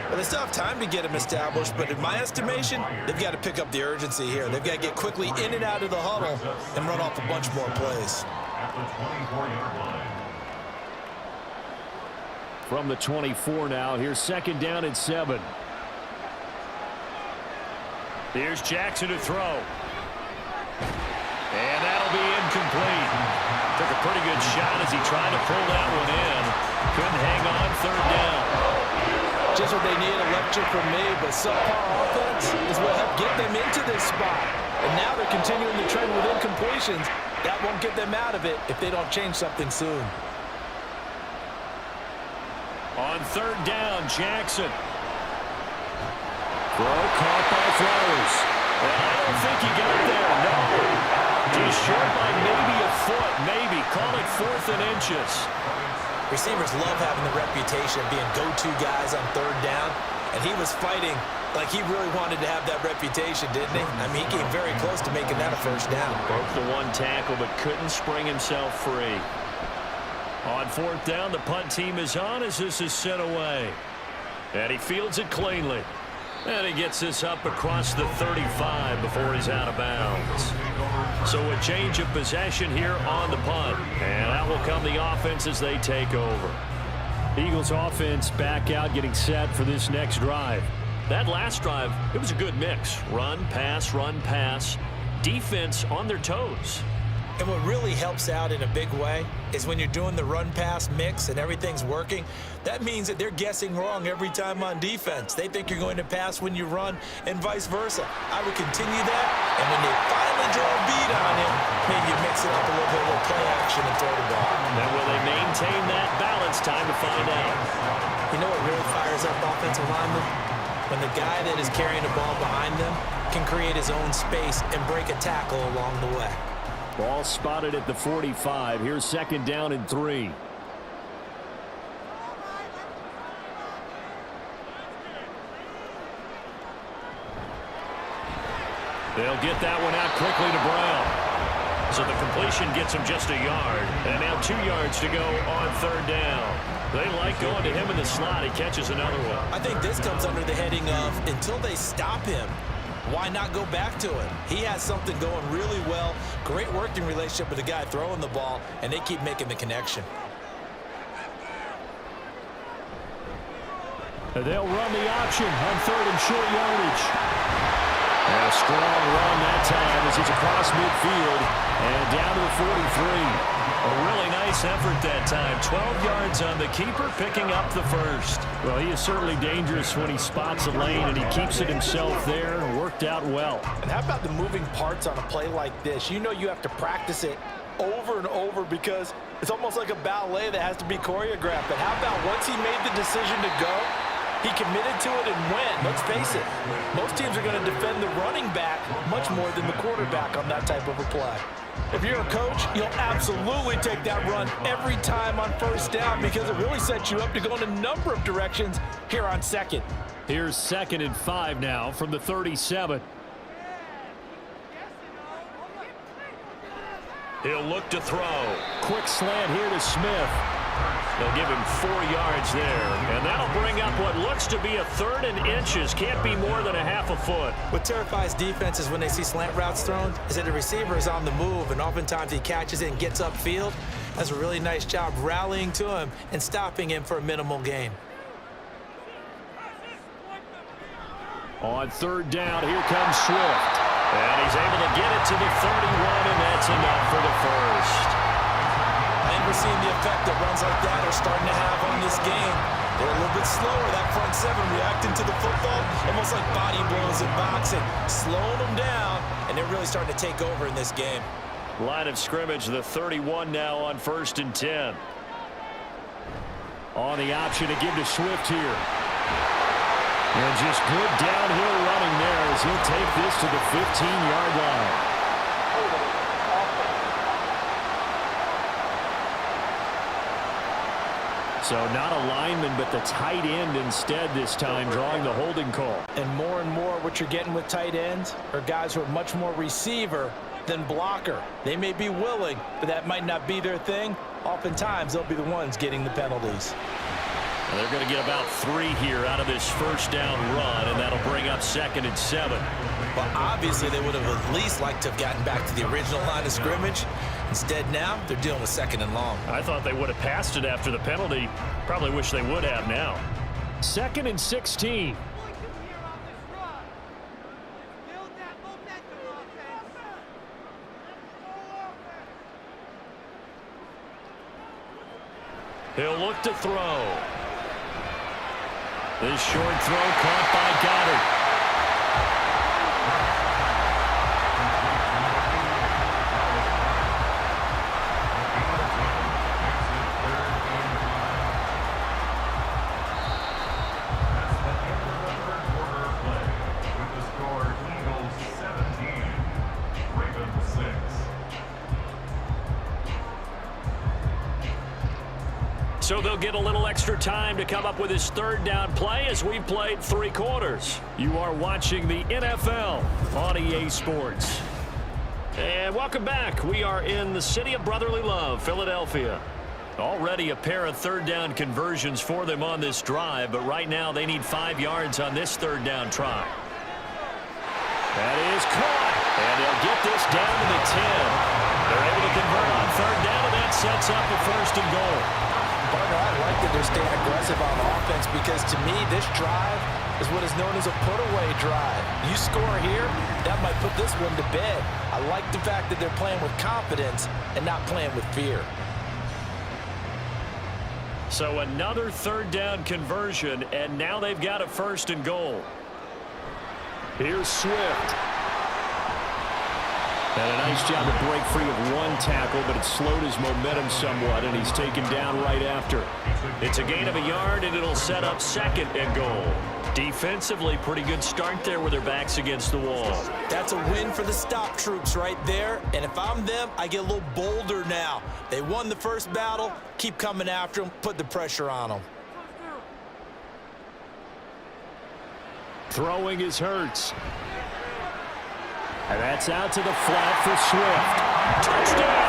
Well, they still have time to get him established, but in my estimation, they've got to pick up the urgency here. They've got to get quickly in and out of the huddle and run off a bunch more plays. From the 24 now, here's 2nd down and 7. Here's Jackson to throw. And that'll be incomplete. Took a pretty good shot as he tried to pull that one in. Couldn't hang on, 3rd down. Just what they need, a lecture from me, but subpar offense is what helped get them into this spot. And now they're continuing the trend with incompletions. That won't get them out of it if they don't change something soon. On 3rd down, Jackson. Throw caught by Flowers. Well, I don't think he got there, no. He's short by maybe a foot, maybe. Call it 4th and inches. Receivers love having the reputation of being go-to guys on 3rd down, and he was fighting like he really wanted to have that reputation, didn't he? I mean, he came very close to making that a 1st down. Broke the one tackle, but couldn't spring himself free. On 4th down, the punt team is on as this is sent away. And he fields it cleanly. And he gets this up across the 35 before he's out of bounds. So a change of possession here on the punt. And out will come the offense as they take over. Eagles offense back out getting set for this next drive. That last drive, it was a good mix. Run, pass, defense on their toes. And what really helps out in a big way is when you're doing the run-pass mix and everything's working, that means that they're guessing wrong every time on defense. They think you're going to pass when you run and vice versa. I would continue that, and when they finally draw a beat on him, maybe you mix it up a little bit with play action and throw the ball. Now will they maintain that balance? Time to find out. You know what really fires up offensive linemen? When the guy that is carrying the ball behind them can create his own space and break a tackle along the way. Ball spotted at the 45. Here's 2nd down and 3. They'll get that one out quickly to Brown. So the completion gets him just a yard. And now 2 yards to go on 3rd down. They like going to him in the slot. He catches another one. I think this comes under the heading of until they stop him, why not go back to him? He has something going really well. Great working relationship with the guy throwing the ball, and they keep making the connection. They'll run the option on 3rd and short yardage. And a strong run that time as he's across midfield and down to the 43. A really nice effort that time. 12 yards on the keeper, picking up the 1st. Well, he is certainly dangerous when he spots a lane, and he keeps it himself there. Worked out well. And how about the moving parts on a play like this? You know you have to practice it over and over because it's almost like a ballet that has to be choreographed. But how about once he made the decision to go, he committed to it and went. Let's face it, most teams are going to defend the running back much more than the quarterback on that type of a play. If you're a coach, you'll absolutely take that run every time on 1st down because it really sets you up to go in a number of directions here on 2nd. Here's 2nd and 5 now from the 37. He'll look to throw. Quick slant here to Smith. They'll give him 4 yards there, and that'll bring up what looks to be a 3rd and inches. Can't be more than a half a foot. What terrifies defenses when they see slant routes thrown is that the receiver is on the move, and oftentimes he catches it and gets upfield. That's a really nice job rallying to him and stopping him for a minimal gain. On 3rd down, here comes Swift. And he's able to get it to the 31, and that's enough for the 1st. We're seeing the effect that runs like that are starting to have on this game. They're a little bit slower, that front 7 reacting to the football, almost like body blows in boxing, slowing them down, and they're really starting to take over in this game. Line of scrimmage, the 31 now on 1st and 10. On the option to give to Swift here. And just good downhill running there as he'll take this to the 15-yard line. So not a lineman, but the tight end instead this time, drawing the holding call. And more what you're getting with tight ends are guys who are much more receiver than blocker. They may be willing, but that might not be their thing. Oftentimes, they'll be the ones getting the penalties. Well, they're going to get about 3 here out of this first down run, and that'll bring up 2nd and 7. Well, obviously, they would have at least liked to have gotten back to the original line of scrimmage. Instead, now, they're dealing with 2nd and long. I thought they would have passed it after the penalty. Probably wish they would have now. 2nd and 16. He'll look to throw. This short throw caught by Goddard. So they'll get a little extra time to come up with his 3rd down play as we've played 3 quarters. You are watching the NFL on EA Sports. And welcome back. We are in the city of brotherly love, Philadelphia. Already a pair of 3rd down conversions for them on this drive, but right now they need 5 yards on this 3rd down try. That is caught, and they'll get this down to the 10. They're able to convert on 3rd down, and that sets up a 1st and goal. Partner, I like that they're staying aggressive on offense because, to me, this drive is what is known as a put-away drive. You score here, that might put this one to bed. I like the fact that they're playing with confidence and not playing with fear. So another 3rd down conversion, and now they've got a 1st and goal. Here's Swift. And a nice job to break free of 1 tackle, but it slowed his momentum somewhat, and he's taken down right after. It's a gain of a yard, and it'll set up 2nd and goal. Defensively, pretty good start there with their backs against the wall. That's a win for the stop troops right there, and if I'm them, I get a little bolder now. They won the first battle, keep coming after them, put the pressure on them. Throwing is Hurts. And that's out to the flat for Swift. Touchdown!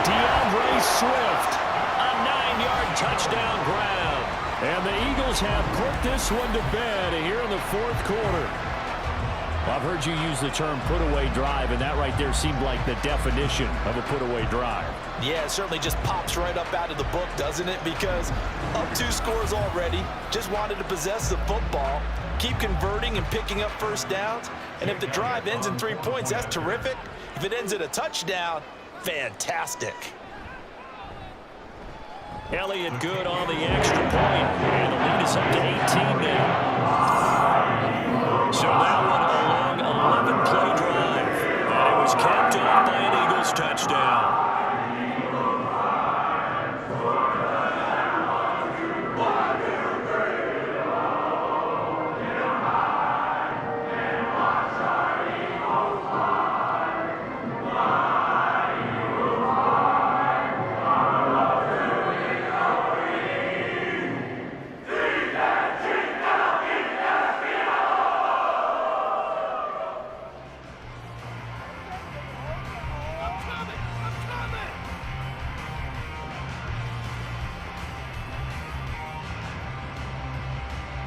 DeAndre Swift. A 9-yard touchdown grab. And the Eagles have put this one to bed here in the 4th quarter. I've heard you use the term put-away drive, and that right there seemed like the definition of a put-away drive. Yeah, it certainly just pops right up out of the book, doesn't it? Because up 2 scores already, just wanted to possess the football, keep converting and picking up 1st downs. And if the drive ends in 3 points, that's terrific. If it ends in a touchdown, fantastic. Elliott good on the extra point, and the lead is up to 18 now. So that one a long 11-play drive, and it was capped off by an Eagles touchdown.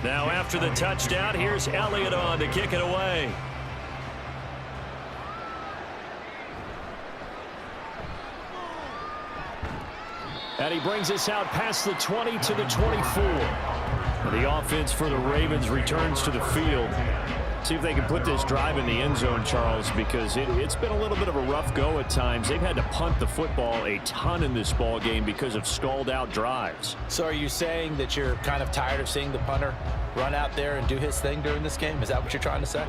Now after the touchdown, here's Elliott on to kick it away. And he brings us out past the 20 to the 24. The offense for the Ravens returns to the field. See if they can put this drive in the end zone, Charles, because it's been a little bit of a rough go at times. They've had to punt the football a ton in this ball game because of stalled out drives. So are you saying that you're kind of tired of seeing the punter run out there and do his thing during this game? Is that what you're trying to say?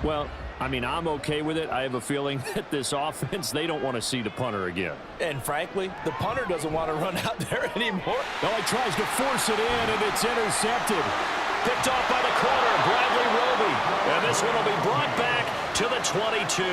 Well, I mean, I'm okay with it. I have a feeling that this offense, they don't want to see the punter again. And frankly, the punter doesn't want to run out there anymore. Oh, he tries to force it in, and it's intercepted. Picked off by the corner, Bradley Roby. And this one will be brought back to the 22.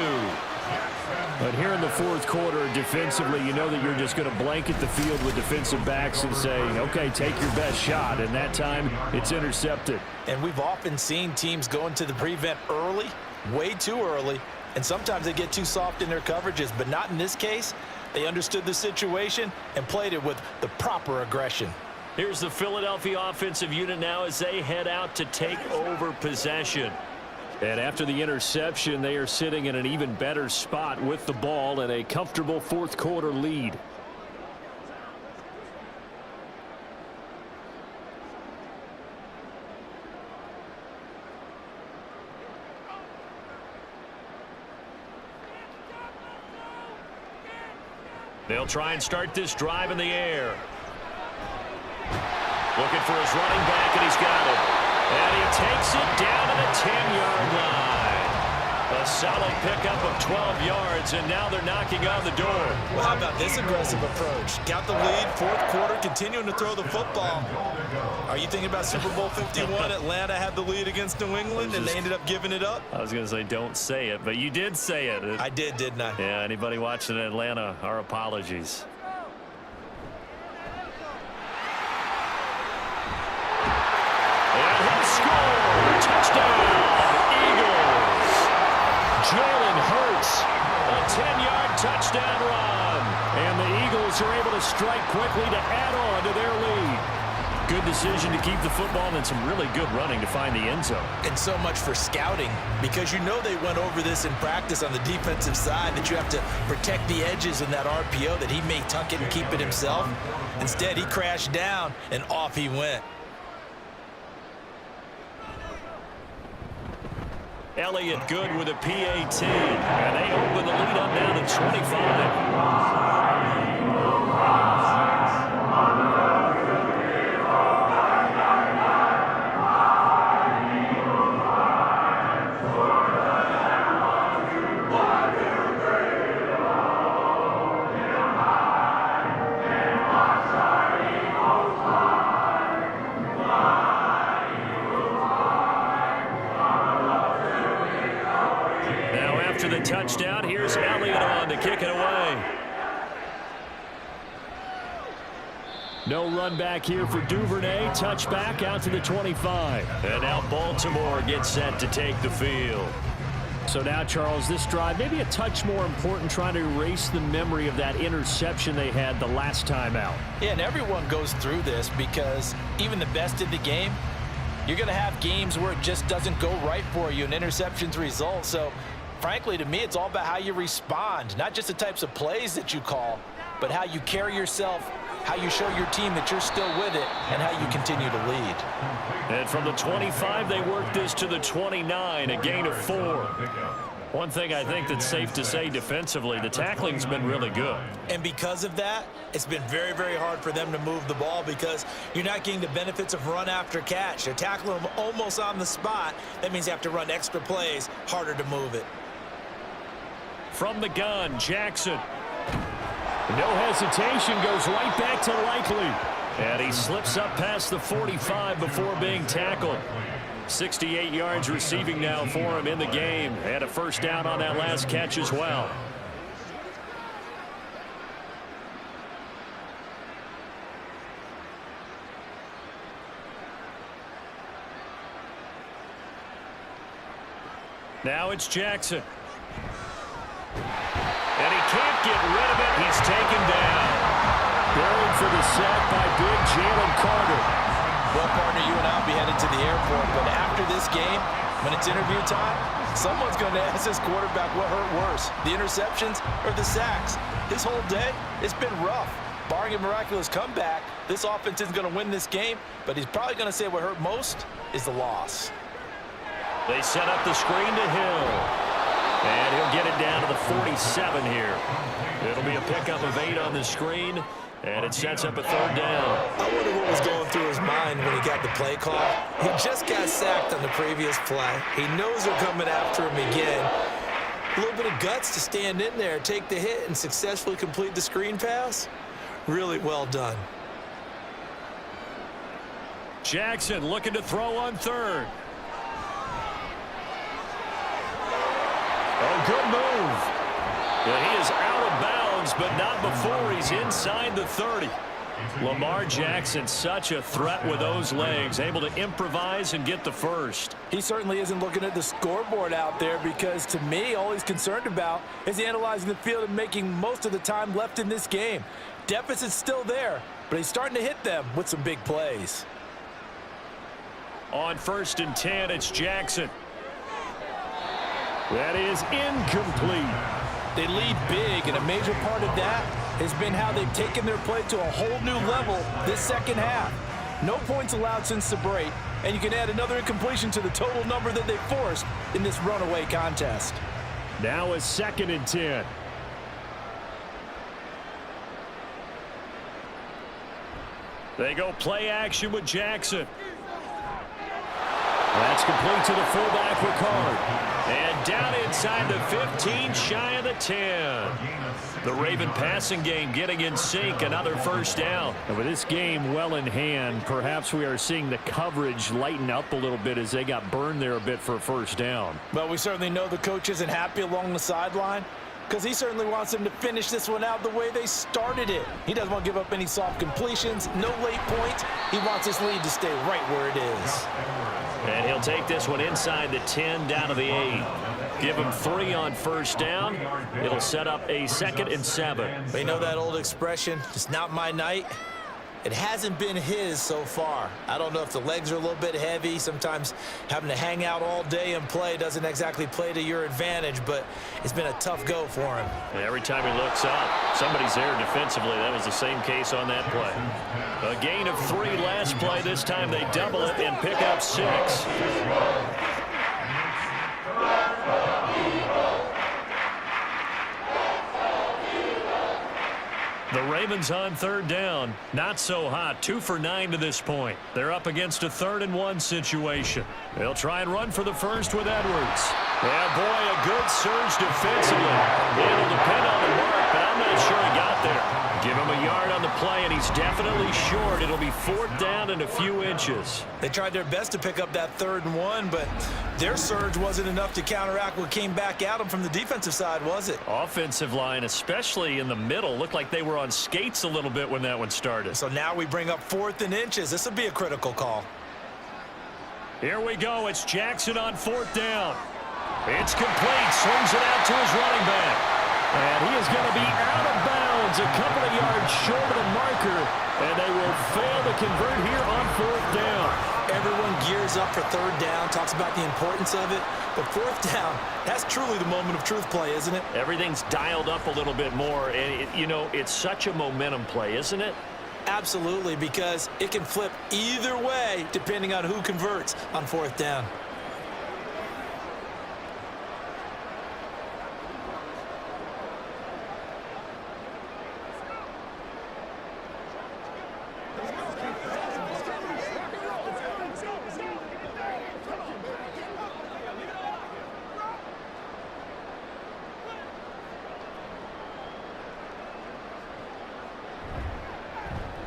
But here in the fourth quarter, defensively, you know that you're just going to blanket the field with defensive backs and say, okay, take your best shot. And that time, it's intercepted. And we've often seen teams go into the prevent early, way too early, and sometimes they get too soft in their coverages, but not in this case. They understood the situation and played it with the proper aggression. Here's the Philadelphia offensive unit now as they head out to take over possession. And after the interception, they are sitting in an even better spot with the ball and a comfortable fourth quarter lead. They'll try and start this drive in the air. Looking for his running back, and he's got it. And he takes it down to the 10-yard line. A solid pickup of 12 yards, and now they're knocking on the door. Well, how about this aggressive approach? Got the lead, fourth quarter, continuing to throw the football. Are you thinking about Super Bowl 51? Atlanta had the lead against New England, and they ended up giving it up? I was going to say don't say it, but you did say it. I did, didn't I? Yeah, anybody watching in Atlanta, our apologies. Touchdown, Eagles. Jalen Hurts, a 10-yard touchdown run. And the Eagles are able to strike quickly to add on to their lead. Good decision to keep the football and some really good running to find the end zone. And so much for scouting, because you know they went over this in practice on the defensive side, that you have to protect the edges in that RPO, that he may tuck it and keep it himself. Instead, he crashed down, and off he went. Elliott good with a PAT, and they open the lead up now to 25. Touchdown. Here's Elliott on to kick it away. No run back here for Duvernay. Touchback out to the 25. And now Baltimore gets set to take the field. So now, Charles, this drive maybe a touch more important, trying to erase the memory of that interception they had the last time out. Yeah, and everyone goes through this because even the best in the game, you're going to have games where it just doesn't go right for you and interceptions result. So frankly, to me, it's all about how you respond, not just the types of plays that you call, but how you carry yourself, how you show your team that you're still with it, and how you continue to lead. And from the 25, they work this to the 29, a gain of 4. One thing I think that's safe to say defensively, the tackling's been really good. And because of that, it's been very, very hard for them to move the ball because you're not getting the benefits of run after catch. They're tackling them almost on the spot. That means you have to run extra plays, harder to move it. From the gun, Jackson. No hesitation, goes right back to Likely. And he slips up past the 45 before being tackled. 68 yards receiving now for him in the game. And a first down on that last catch as well. Now it's Jackson. And he can't get rid of it. He's taken down. Buried for the sack by big Jalen Carter. Well, partner, you and I will be headed to the airport, but after this game, when it's interview time, someone's going to ask this quarterback what hurt worse, the interceptions or the sacks. His whole day, it's been rough. Barring a miraculous comeback, this offense isn't going to win this game, but he's probably going to say what hurt most is the loss. They set up the screen to Hill. And he'll get it down to the 47 here. It'll be a pickup of 8 on the screen, and it sets up a third down. I wonder what was going through his mind when he got the play call. He just got sacked on the previous play. He knows they're coming after him again. A little bit of guts to stand in there, take the hit, and successfully complete the screen pass. Really well done. Jackson looking to throw on third. Oh, good move. Yeah, he is out of bounds, but not before he's inside the 30. Lamar Jackson, such a threat with those legs, able to improvise and get the first. He certainly isn't looking at the scoreboard out there because, to me, all he's concerned about is analyzing the field and making most of the time left in this game. Deficit's still there, but he's starting to hit them with some big plays. On 1st and 10, it's Jackson. That is incomplete. They lead big, and a major part of that has been how they've taken their play to a whole new level this second half. No points allowed since the break, and you can add another incompletion to the total number that they forced in this runaway contest. Now is 2nd and 10. They go play action with Jackson. That's complete to the fullback, Ricard. And down inside the 15, shy of the 10. The Raven passing game getting in sync, another first down. And with this game well in hand, perhaps we are seeing the coverage lighten up a little bit as they got burned there a bit for a first down. Well, we certainly know the coach isn't happy along the sideline because he certainly wants them to finish this one out the way they started it. He doesn't want to give up any soft completions, no late points. He wants this lead to stay right where it is. And he'll take this one inside the 10 down to the 8. Give him 3 on first down. It'll set up a 2nd and 7. They know that old expression, it's not my night. It hasn't been his so far. I don't know if the legs are a little bit heavy. Sometimes having to hang out all day and play doesn't exactly play to your advantage, but it's been a tough go for him. And every time he looks up, somebody's there defensively. That was the same case on that play. A gain of 3 last play. This time they double it and pick up 6. The Ravens on 3rd down. Not so hot. 2 for 9 to this point. They're up against a 3rd and 1 situation. They'll try and run for the first with Edwards. Yeah, boy, a good surge defensively. It'll depend on the mark, but I'm not sure he got there. Give him a yard on the play, and he's definitely short. It'll be 4th down and a few inches. They tried their best to pick up that 3rd and 1, but their surge wasn't enough to counteract what came back at them from the defensive side, was it? Offensive line, especially in the middle, looked like they were on skates a little bit when that one started. So now we bring up 4th and inches. This will be a critical call. Here we go. It's Jackson on 4th down. It's complete. Swings it out to his running back. And he is going to be out of bounds a couple of yards short of the marker. And they will fail to convert here on 4th down. Everyone gears up for 3rd down, talks about the importance of it. But 4th down, that's truly the moment of truth play, isn't it? Everything's dialed up a little bit more. And, you know, it's such a momentum play, isn't it? Absolutely, because it can flip either way depending on who converts on 4th down.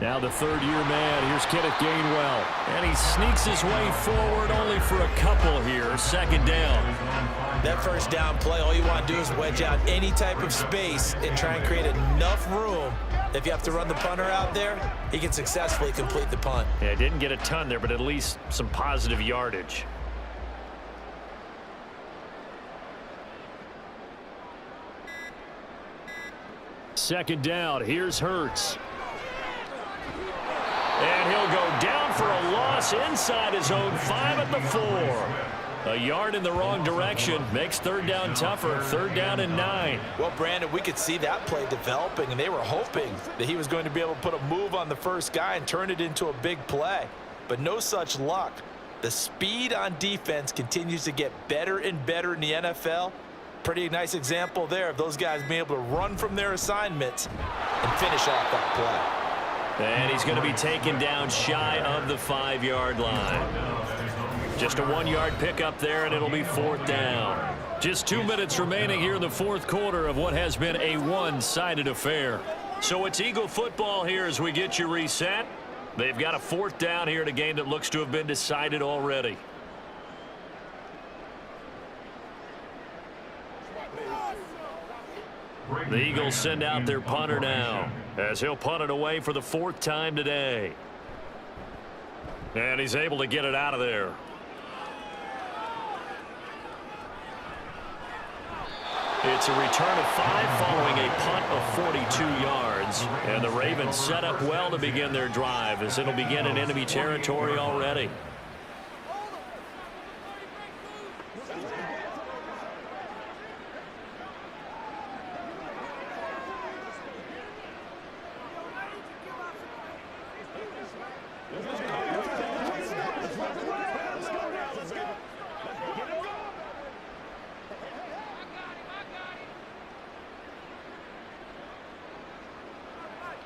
Now the 3rd-year man. Here's Kenneth Gainwell. And he sneaks his way forward only for a couple here. 2nd down. That 1st down play, all you want to do is wedge out any type of space and try and create enough room. If you have to run the punter out there, he can successfully complete the punt. Yeah, didn't get a ton there, but at least some positive yardage. Second down. Here's Hurts. And he'll go down for a loss inside his own 5 at the 4. A yard in the wrong direction makes 3rd down tougher. 3rd down and 9. Well, Brandon, we could see that play developing, and they were hoping that he was going to be able to put a move on the first guy and turn it into a big play. But no such luck. The speed on defense continues to get better and better in the NFL, pretty nice example there of those guys being able to run from their assignments and finish off that play. And he's going to be taken down shy of the 5-yard line. Just a 1-yard pickup there, and it'll be 4th down. Just 2 minutes remaining here in the 4th quarter of what has been a one-sided affair. So it's Eagle football here as we get you reset. They've got a 4th down here in a game that looks to have been decided already. The Eagles send out their punter now, as he'll punt it away for the 4th time today. And he's able to get it out of there. It's a return of 5 following a punt of 42 yards. And the Ravens set up well to begin their drive, as it'll begin in enemy territory already.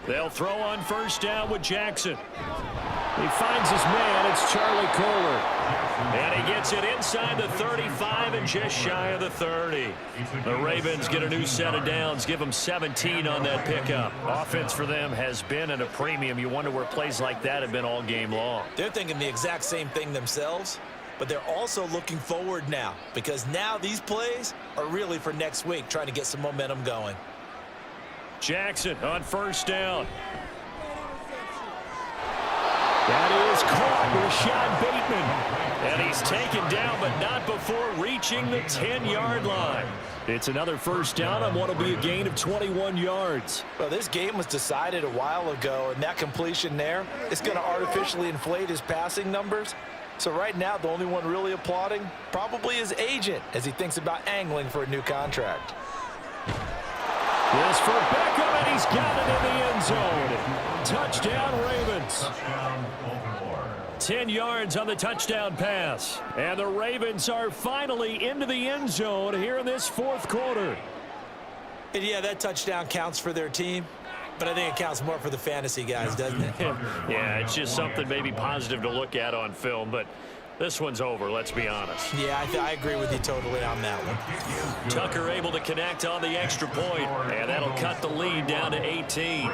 They'll throw on 1st down with Jackson. He finds his man. It's Charlie Kohler. And he gets it inside the 35 and just shy of the 30. The Ravens get a new set of downs. Give them 17 on that pickup. Offense for them has been at a premium. You wonder where plays like that have been all game long. They're thinking the exact same thing themselves, but they're also looking forward now, because now these plays are really for next week, trying to get some momentum going. Jackson on 1st down. That is caught. Rashad Bateman. And he's taken down, but not before reaching the 10-yard line. It's another 1st down on what will be a gain of 21 yards. Well, this game was decided a while ago, and that completion there is going to artificially inflate his passing numbers. So right now, the only one really applauding probably his agent as he thinks about angling for a new contract. This for Beckham, and he's got it in the end zone. Touchdown, Ravens. 10 yards on the touchdown pass. And the Ravens are finally into the end zone here in this 4th quarter. And yeah, that touchdown counts for their team, but I think it counts more for the fantasy guys, doesn't it? Yeah, it's just something maybe positive to look at on film, but this one's over, let's be honest. Yeah, I agree with you totally on that one. Tucker able to connect on the extra point, and that'll cut the lead down to 18.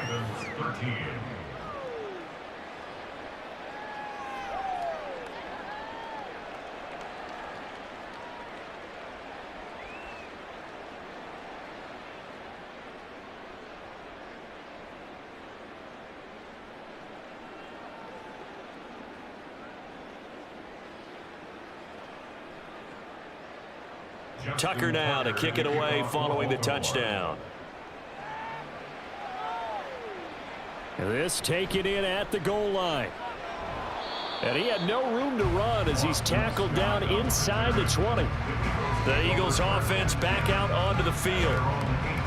Tucker now to kick it away following the touchdown. This taken in at the goal line. And he had no room to run as he's tackled down inside the 20. The Eagles offense back out onto the field.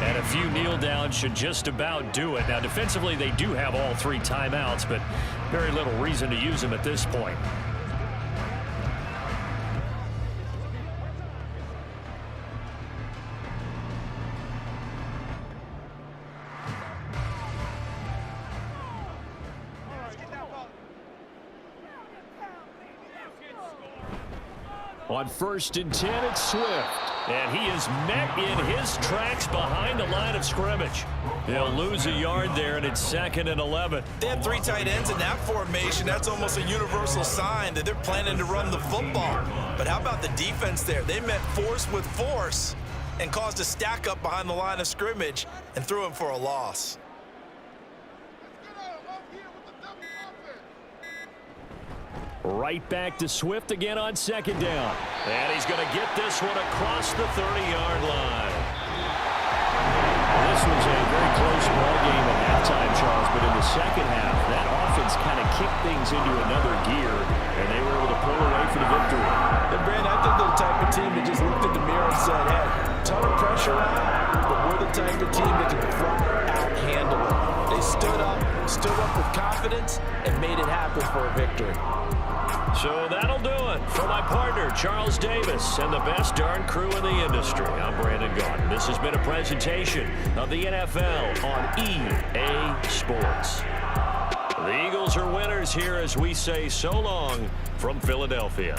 And a few kneel downs should just about do it. Now defensively they do have all 3 timeouts, but very little reason to use them at this point. On 1st and 10, it's Swift. And he is met in his tracks behind the line of scrimmage. He'll lose a yard there, and it's 2nd and 11. They have 3 tight ends in that formation. That's almost a universal sign that they're planning to run the football. But how about the defense there? They met force with force and caused a stack up behind the line of scrimmage and threw him for a loss. Right back to Swift again on 2nd down. And he's going to get this one across the 30-yard line. This was a very close ball game at halftime, Charles, but in the second half, that offense kind of kicked things into another gear, and they were able to pull away for the victory. And Brandon, I think they're the type of team that just looked at the mirror and said, hey, ton of pressure on, but we're the type of team that can flat out handle it. They stood up with confidence and made it happen for a victory. So that'll do it. For my partner, Charles Davis, and the best darn crew in the industry, I'm Brandon Gaudin. This has been a presentation of the NFL on EA Sports. The Eagles are winners here as we say so long from Philadelphia.